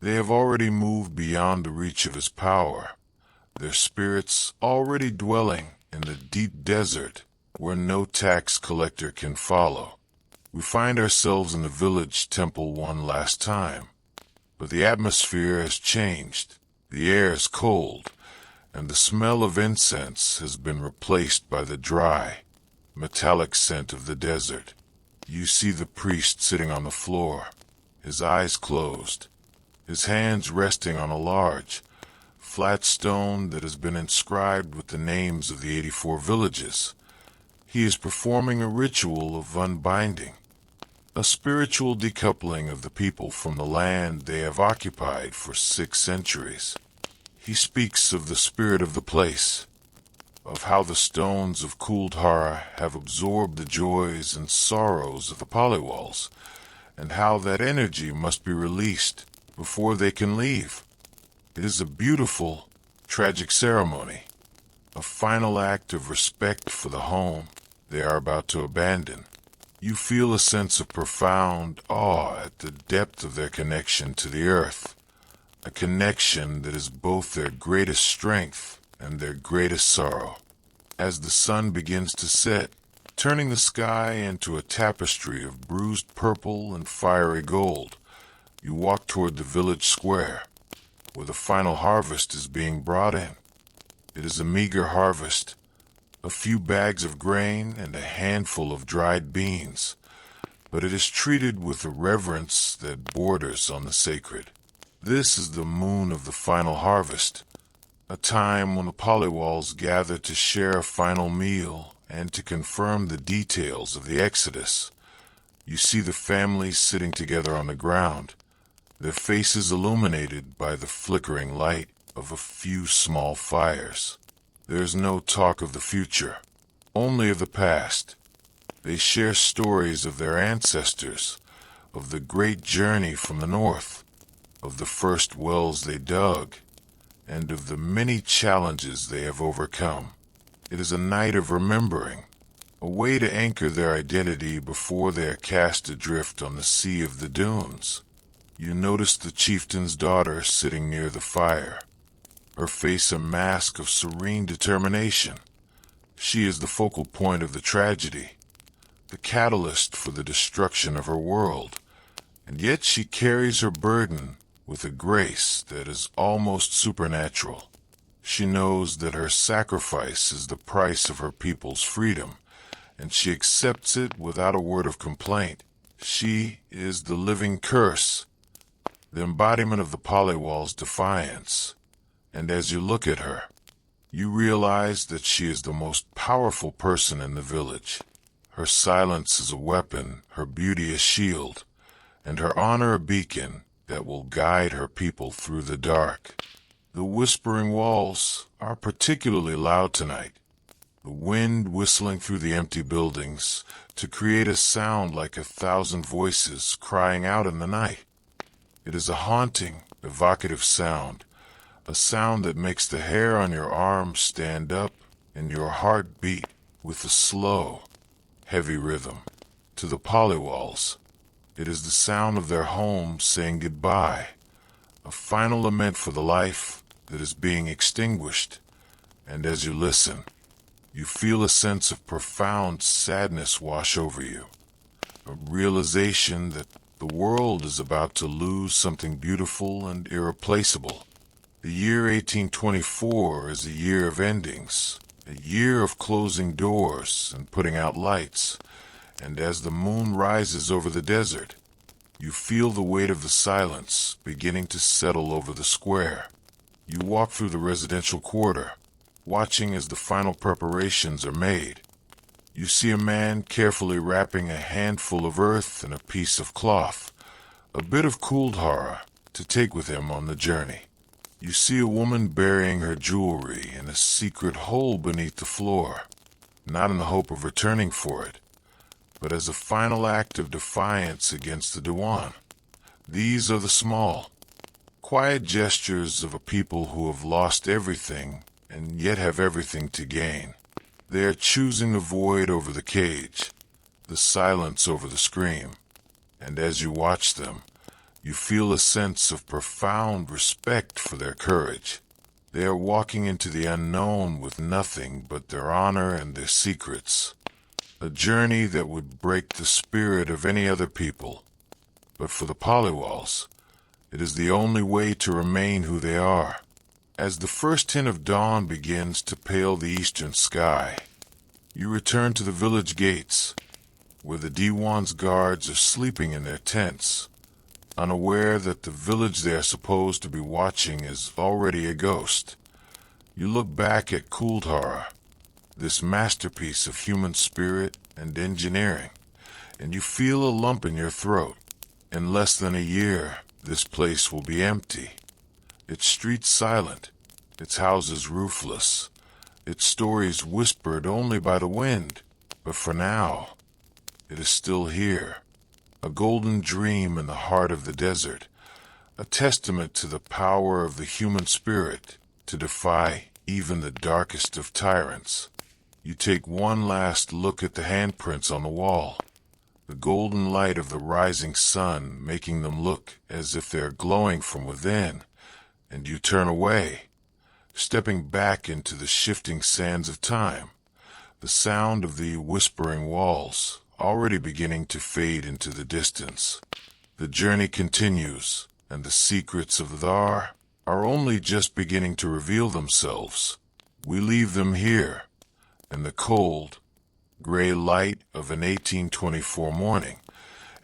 They have already moved beyond the reach of his power, their spirits already dwelling in the deep desert where no tax collector can follow. We find ourselves in the village temple one last time, but the atmosphere has changed. The air is cold, and the smell of incense has been replaced by the dry, metallic scent of the desert. You see the priest sitting on the floor, his eyes closed, his hands resting on a large, flat stone that has been inscribed with the names of the 84 villages. He is performing a ritual of unbinding, a spiritual decoupling of the people from the land they have occupied for 6 centuries. He speaks of the spirit of the place, of how the stones of Kuldhara have absorbed the joys and sorrows of the Paliwals, and how that energy must be released before they can leave. It is a beautiful, tragic ceremony, a final act of respect for the home they are about to abandon. You feel a sense of profound awe at the depth of their connection to the earth, a connection that is both their greatest strength and their greatest sorrow. As the sun begins to set, turning the sky into a tapestry of bruised purple and fiery gold, you walk toward the village square, where the final harvest is being brought in. It is a meager harvest, a few bags of grain and a handful of dried beans, but it is treated with a reverence that borders on the sacred. This is the moon of the final harvest, a time when the Paliwals gather to share a final meal and to confirm the details of the exodus. You see the families sitting together on the ground, their faces illuminated by the flickering light of a few small fires. There is no talk of the future, only of the past. They share stories of their ancestors, of the great journey from the north, of the first wells they dug, and of the many challenges they have overcome. It is a night of remembering, a way to anchor their identity before they are cast adrift on the sea of the dunes. You notice the chieftain's daughter sitting near the fire, her face a mask of serene determination. She is the focal point of the tragedy, the catalyst for the destruction of her world, and yet she carries her burden with a grace that is almost supernatural. She knows that her sacrifice is the price of her people's freedom, and she accepts it without a word of complaint. She is the living curse, the embodiment of the Paliwal's defiance, and as you look at her, you realize that she is the most powerful person in the village. Her silence is a weapon, her beauty a shield, and her honor a beacon that will guide her people through the dark. The whispering walls are particularly loud tonight. the wind whistling through the empty buildings to create a sound like 1,000 voices crying out in the night. It is a haunting, evocative sound, a sound that makes the hair on your arm stand up and your heart beat with a slow, heavy rhythm. To the Paliwals, it is the sound of their home saying goodbye, a final lament for the life that is being extinguished. And as you listen, you feel a sense of profound sadness wash over you, a realization that the world is about to lose something beautiful and irreplaceable. The year 1824 is a year of endings, a year of closing doors and putting out lights, and as the moon rises over the desert, you feel the weight of the silence beginning to settle over the square. You walk through the residential quarter, watching as the final preparations are made. You see a man carefully wrapping a handful of earth in a piece of cloth, a bit of Kuldhara to take with him on the journey. You see a woman burying her jewelry in a secret hole beneath the floor, not in the hope of returning for it, but as a final act of defiance against the Diwan. These are the small, quiet gestures of a people who have lost everything and yet have everything to gain. They are choosing the void over the cage, the silence over the scream, and as you watch them, you feel a sense of profound respect for their courage. They are walking into the unknown with nothing but their honor and their secrets, a journey that would break the spirit of any other people. But for the Paliwals, it is the only way to remain who they are. As the first hint of dawn begins to pale the eastern sky, you return to the village gates, where the Diwan's guards are sleeping in their tents, unaware that the village they are supposed to be watching is already a ghost. You look back at Kuldhara, this masterpiece of human spirit and engineering, and you feel a lump in your throat. In less than a year, this place will be empty. Its streets silent, its houses roofless, its stories whispered only by the wind. But for now, it is still here, a golden dream in the heart of the desert, a testament to the power of the human spirit to defy even the darkest of tyrants. You take one last look at the handprints on the wall, the golden light of the rising sun making them look as if they are glowing from within, and you turn away, stepping back into the shifting sands of time, the sound of the whispering walls already beginning to fade into the distance. The journey continues, and the secrets of Thar are only just beginning to reveal themselves. We leave them here, in the cold, gray light of an 1824 morning,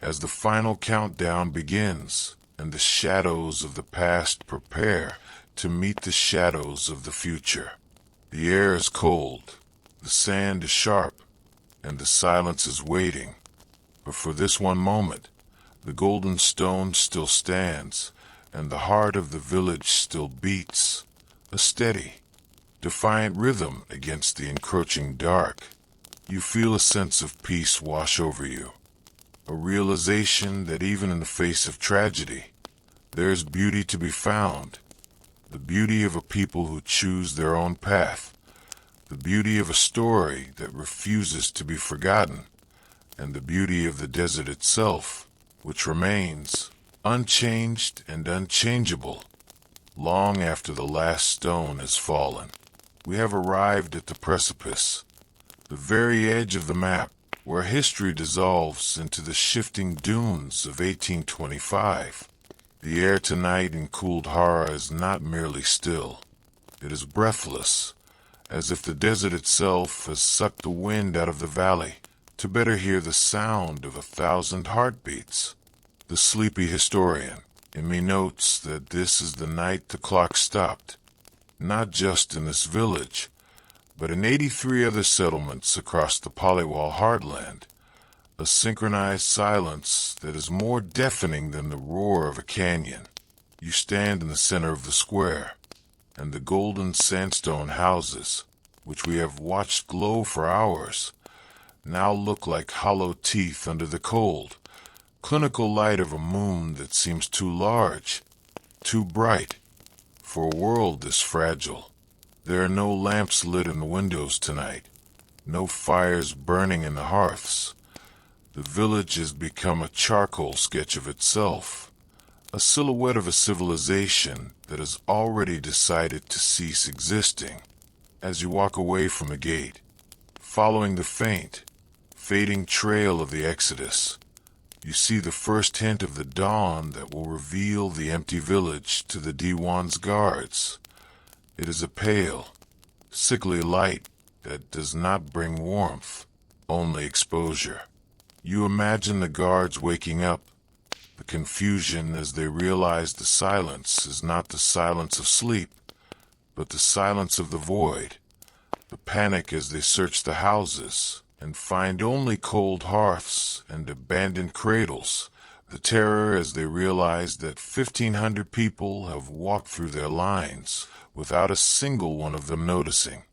as the final countdown begins, and the shadows of the past prepare to meet the shadows of the future. The air is cold, the sand is sharp, and the silence is waiting. But for this one moment, the golden stone still stands, and the heart of the village still beats, a steady, defiant rhythm against the encroaching dark. You feel a sense of peace wash over you, a realization that even in the face of tragedy, there is beauty to be found, the beauty of a people who choose their own path, the beauty of a story that refuses to be forgotten, and the beauty of the desert itself, which remains unchanged and unchangeable long after the last stone has fallen. We have arrived at the precipice, the very edge of the map, where history dissolves into the shifting dunes of 1825. The air tonight in Kuldhara is not merely still. It is breathless, as if the desert itself has sucked the wind out of the valley to better hear the sound of 1,000 heartbeats. The sleepy historian in me notes that this is the night the clock stopped, not just in this village, but in 83 other settlements across the Paliwal heartland, a synchronized silence that is more deafening than the roar of a canyon. You stand in the center of the square, and the golden sandstone houses, which we have watched glow for hours, now look like hollow teeth under the cold, clinical light of a moon that seems too large, too bright, for a world this fragile. There are no lamps lit in the windows tonight, no fires burning in the hearths. The village has become a charcoal sketch of itself, a silhouette of a civilization that has already decided to cease existing. As you walk away from the gate, following the faint, fading trail of the Exodus, you see the first hint of the dawn that will reveal the empty village to the Diwan's guards. It is a pale, sickly light that does not bring warmth, only exposure. You imagine the guards waking up, the confusion as they realize the silence is not the silence of sleep, but the silence of the void, the panic as they search the houses and find only cold hearths and abandoned cradles, the terror as they realize that 1,500 people have walked through their lines without a single one of them noticing.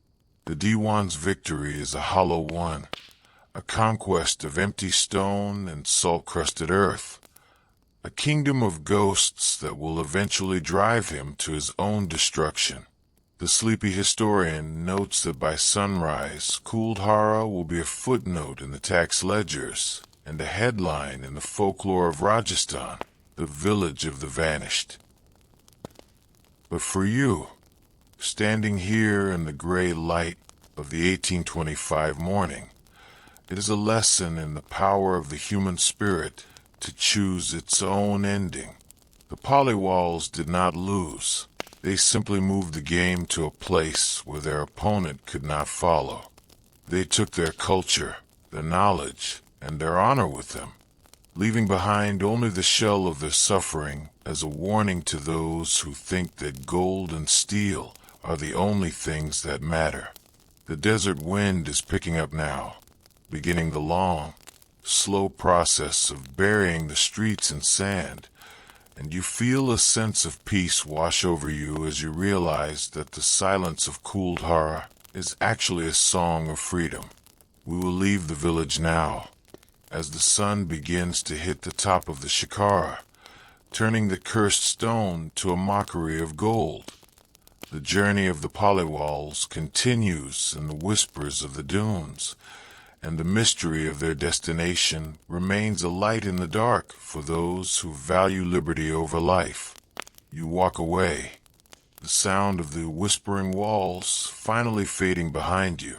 The Diwan's victory is a hollow one, a conquest of empty stone and salt-crusted earth, a kingdom of ghosts that will eventually drive him to his own destruction. The sleepy historian notes that by sunrise, Kuldhara will be a footnote in the tax ledgers and a headline in the folklore of Rajasthan, the village of the vanished. But for you, standing here in the gray light of the 1825 morning, it is a lesson in the power of the human spirit to choose its own ending. The Paliwals did not lose. They simply moved the game to a place where their opponent could not follow. They took their culture, their knowledge, and their honor with them, leaving behind only the shell of their suffering as a warning to those who think that gold and steel are the only things that matter. The desert wind is picking up now, beginning the long, slow process of burying the streets in sand, and you feel a sense of peace wash over you as you realize that the silence of Kuldhara is actually a song of freedom. We will leave the village now, as the sun begins to hit the top of the shikara, turning the cursed stone to a mockery of gold. The journey of the Paliwals continues in the whispers of the dunes, and the mystery of their destination remains a light in the dark for those who value liberty over life. You walk away, the sound of the whispering walls finally fading behind you,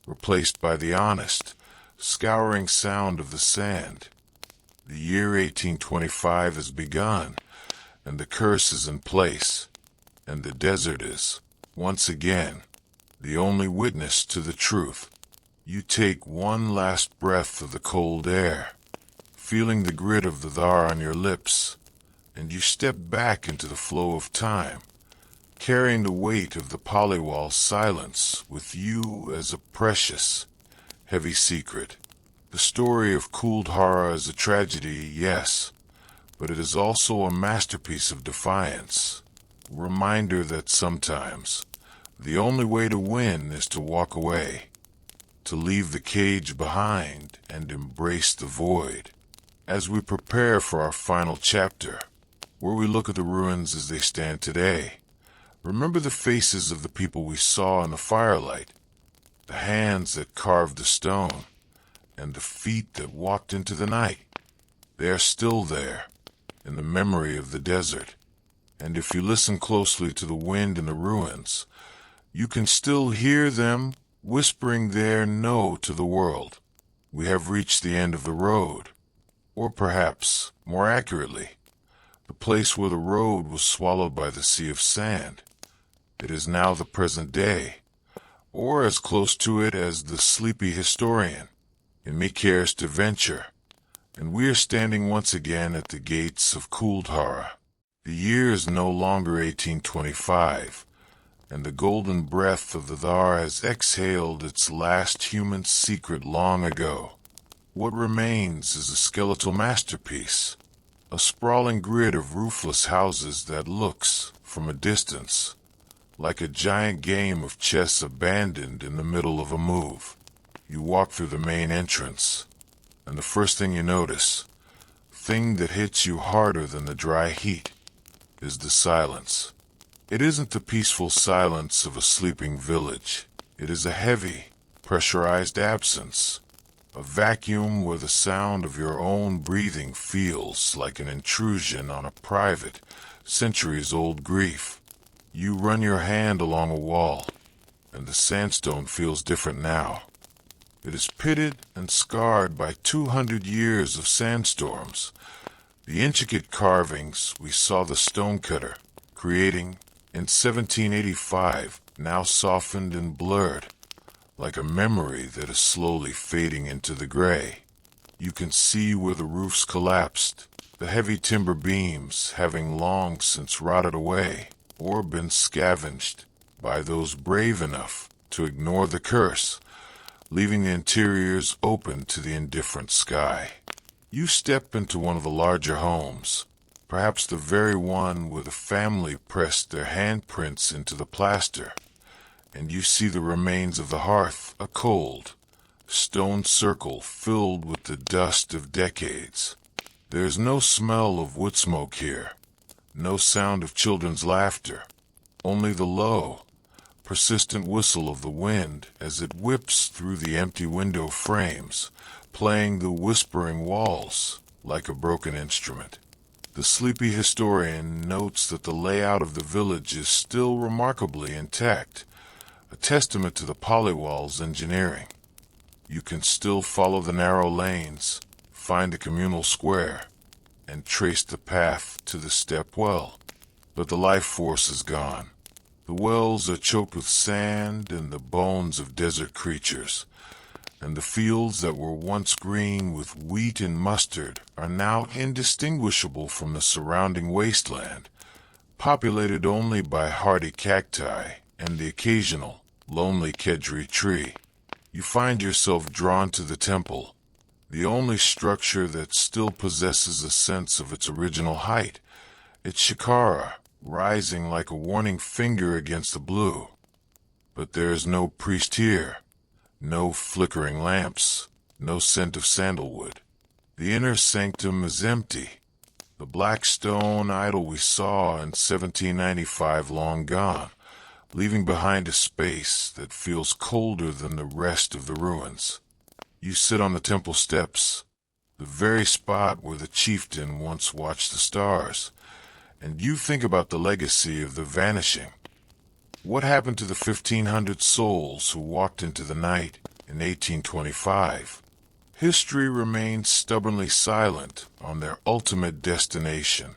replaced by the honest, scouring sound of the sand. The year 1825 has begun, and the curse is in place, and the desert is, once again, the only witness to the truth. You take one last breath of the cold air, feeling the grit of the Thar on your lips, and you step back into the flow of time, carrying the weight of the Paliwal silence with you as a precious, heavy secret. The story of Kuldhara is a tragedy, yes, but it is also a masterpiece of defiance, a reminder that sometimes the only way to win is to walk away, to leave the cage behind and embrace the void. As we prepare for our final chapter, where we look at the ruins as they stand today, remember the faces of the people we saw in the firelight, the hands that carved the stone, and the feet that walked into the night. They are still there, in the memory of the desert, and if you listen closely to the wind in the ruins, you can still hear them whispering their no to the world. We have reached the end of the road, or perhaps, more accurately, the place where the road was swallowed by the sea of sand. It is now the present day, or as close to it as the sleepy historian in me cares to venture, and we are standing once again at the gates of Kuldhara. The year is no longer 1825, and the golden breath of the Thar has exhaled its last human secret long ago. What remains is a skeletal masterpiece, a sprawling grid of roofless houses that looks, from a distance, like a giant game of chess abandoned in the middle of a move. You walk through the main entrance, and the first thing you notice, thing that hits you harder than the dry heat, is the silence. It isn't the peaceful silence of a sleeping village. It is a heavy, pressurized absence, a vacuum where the sound of your own breathing feels like an intrusion on a private, centuries-old grief. You run your hand along a wall, and the sandstone feels different now. It is pitted and scarred by 200 years of sandstorms. The intricate carvings we saw the stonecutter creating in 1785 now softened and blurred, like a memory that is slowly fading into the gray. You can see where the roofs collapsed, the heavy timber beams having long since rotted away or been scavenged by those brave enough to ignore the curse, leaving the interiors open to the indifferent sky. You step into one of the larger homes, perhaps the very one where the family pressed their handprints into the plaster, and you see the remains of the hearth, a cold, stone circle filled with the dust of decades. There is no smell of wood smoke here, no sound of children's laughter, only the low, persistent whistle of the wind as it whips through the empty window frames, playing the whispering walls like a broken instrument. The sleepy historian notes that the layout of the village is still remarkably intact, a testament to the Paliwal's engineering. You can still follow the narrow lanes, find a communal square, and trace the path to the step well. But the life force is gone. The wells are choked with sand and the bones of desert creatures, and the fields that were once green with wheat and mustard are now indistinguishable from the surrounding wasteland, populated only by hardy cacti and the occasional, lonely kedri tree. You find yourself drawn to the temple, the only structure that still possesses a sense of its original height, its shikara rising like a warning finger against the blue. But there is no priest here, no flickering lamps, no scent of sandalwood. The inner sanctum is empty, the black stone idol we saw in 1795 long gone, leaving behind a space that feels colder than the rest of the ruins. You sit on the temple steps, the very spot where the chieftain once watched the stars, and you think about the legacy of the vanishing. What happened to the 1,500 souls who walked into the night in 1825? History remains stubbornly silent on their ultimate destination.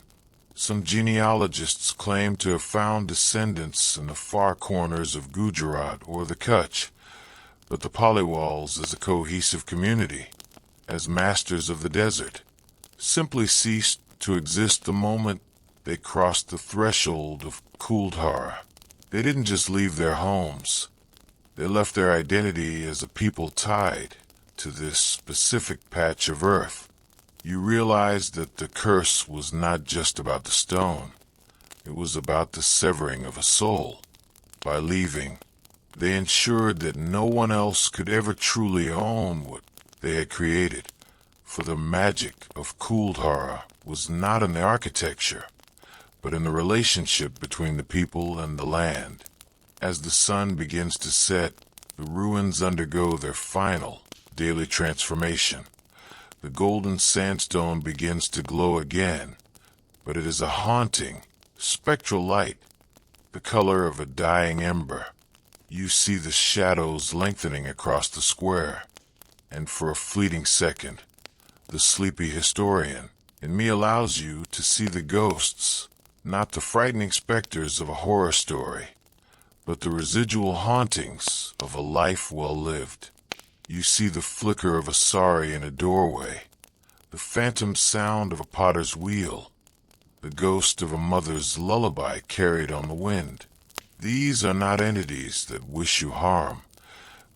Some genealogists claim to have found descendants in the far corners of Gujarat or the Kutch, but the Paliwals as a cohesive community, as masters of the desert, simply ceased to exist the moment they crossed the threshold of Kuldhara. They didn't just leave their homes. They left their identity as a people tied to this specific patch of earth. You realize that the curse was not just about the stone. It was about the severing of a soul. By leaving, they ensured that no one else could ever truly own what they had created. For the magic of Kuldhara was not in the architecture, but in the relationship between the people and the land. As the sun begins to set, the ruins undergo their final, daily transformation. The golden sandstone begins to glow again, but it is a haunting, spectral light, the color of a dying ember. You see the shadows lengthening across the square, and for a fleeting second, the sleepy historian in me allows you to see the ghosts, not the frightening specters of a horror story, but the residual hauntings of a life well lived. You see the flicker of a sari in a doorway, the phantom sound of a potter's wheel, the ghost of a mother's lullaby carried on the wind. These are not entities that wish you harm.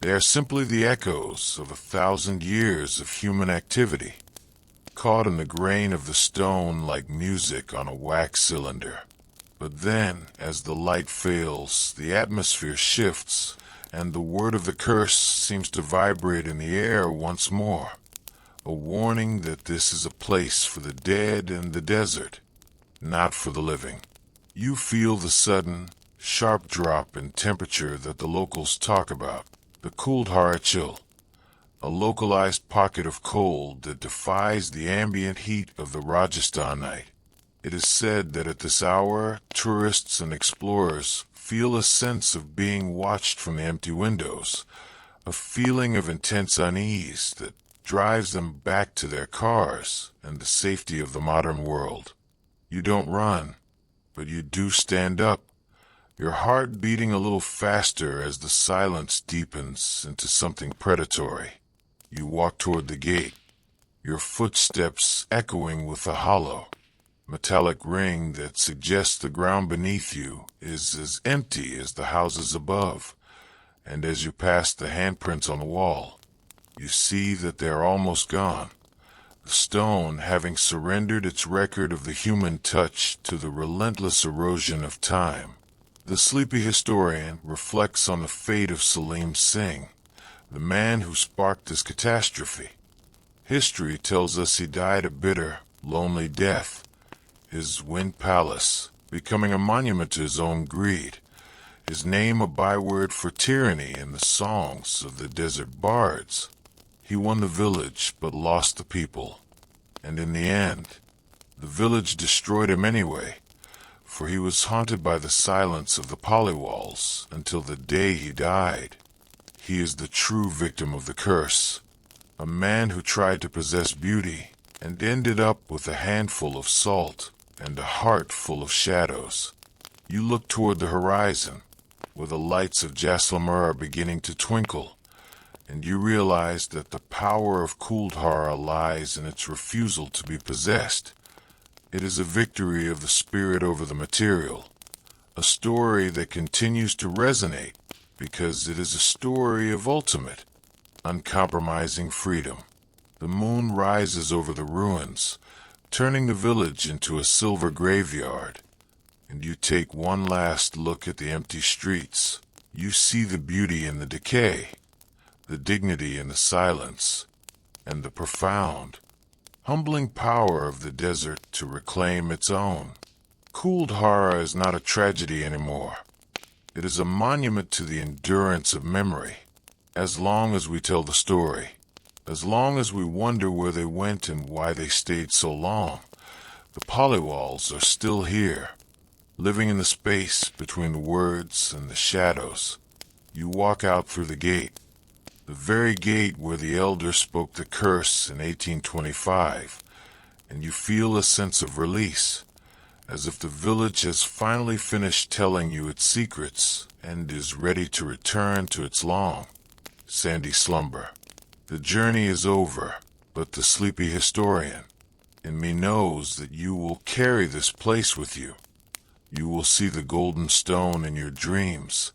They are simply the echoes of 1,000 years of human activity, caught in the grain of the stone like music on a wax cylinder. But then, as the light fails, the atmosphere shifts, and the word of the curse seems to vibrate in the air once more, a warning that this is a place for the dead and the desert, not for the living. You feel the sudden, sharp drop in temperature that the locals talk about, the Kuldhara chill, a localized pocket of cold that defies the ambient heat of the Rajasthan night. It is said that at this hour, tourists and explorers feel a sense of being watched from the empty windows, a feeling of intense unease that drives them back to their cars and the safety of the modern world. You don't run, but you do stand up, your heart beating a little faster as the silence deepens into something predatory. You walk toward the gate, your footsteps echoing with a hollow, metallic ring that suggests the ground beneath you is as empty as the houses above, and as you pass the handprints on the wall, you see that they are almost gone, the stone having surrendered its record of the human touch to the relentless erosion of time. The sleepy historian reflects on the fate of Salim Singh, the man who sparked this catastrophe. History tells us he died a bitter, lonely death, his wind palace becoming a monument to his own greed, his name a byword for tyranny in the songs of the desert bards. He won the village but lost the people, and in the end, the village destroyed him anyway, for he was haunted by the silence of the Paliwals until the day he died. He is the true victim of the curse, a man who tried to possess beauty and ended up with a handful of salt and a heart full of shadows. You look toward the horizon, where the lights of Jaisalmer are beginning to twinkle, and you realize that the power of Kuldhara lies in its refusal to be possessed. It is a victory of the spirit over the material, a story that continues to resonate because it is a story of ultimate, uncompromising freedom. The moon rises over the ruins, turning the village into a silver graveyard, and you take one last look at the empty streets. You see the beauty in the decay, the dignity in the silence, and the profound, humbling power of the desert to reclaim its own. Kuldhara is not a tragedy anymore. It is a monument to the endurance of memory. As long as we tell the story, as long as we wonder where they went and why they stayed so long, the Paliwals are still here, living in the space between the words and the shadows. You walk out through the gate, the very gate where the elder spoke the curse in 1825, and you feel a sense of release, as if the village has finally finished telling you its secrets and is ready to return to its long, sandy slumber. The journey is over, but the sleepy historian in me knows that you will carry this place with you. You will see the golden stone in your dreams,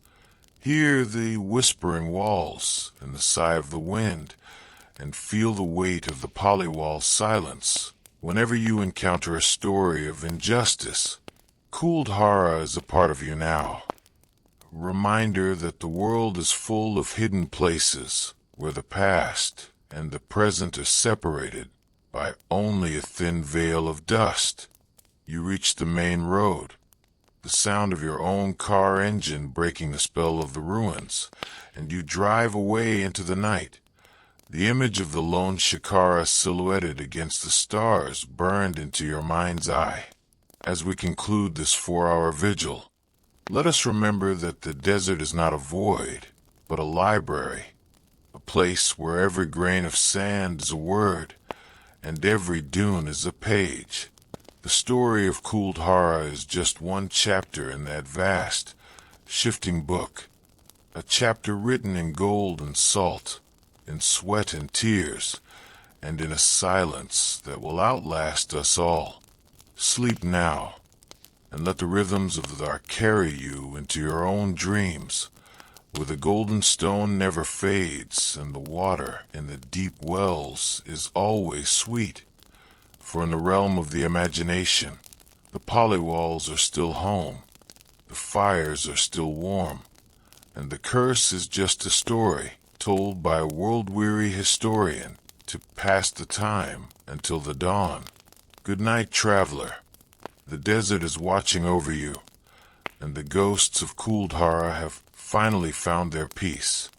hear the whispering walls and the sigh of the wind, and feel the weight of the Paliwal silence whenever you encounter a story of injustice. Kuldhara is a part of you now, a reminder that the world is full of hidden places where the past and the present are separated by only a thin veil of dust. You reach the main road, the sound of your own car engine breaking the spell of the ruins, and you drive away into the night. The image of the lone shikara silhouetted against the stars burned into your mind's eye. As we conclude this 4-hour vigil, let us remember that the desert is not a void, but a library, a place where every grain of sand is a word, and every dune is a page. The story of Kuldhara is just one chapter in that vast, shifting book, a chapter written in gold and salt, in sweat and tears, and in a silence that will outlast us all. Sleep now, and let the rhythms of the dark carry you into your own dreams, where the golden stone never fades and the water in the deep wells is always sweet. For in the realm of the imagination, The Paliwals are still home, the fires are still warm, and the curse is just a story told by a world-weary historian to pass the time until the dawn. Good night, traveler. The desert is watching over you, and the ghosts of Kuldhara have finally found their peace.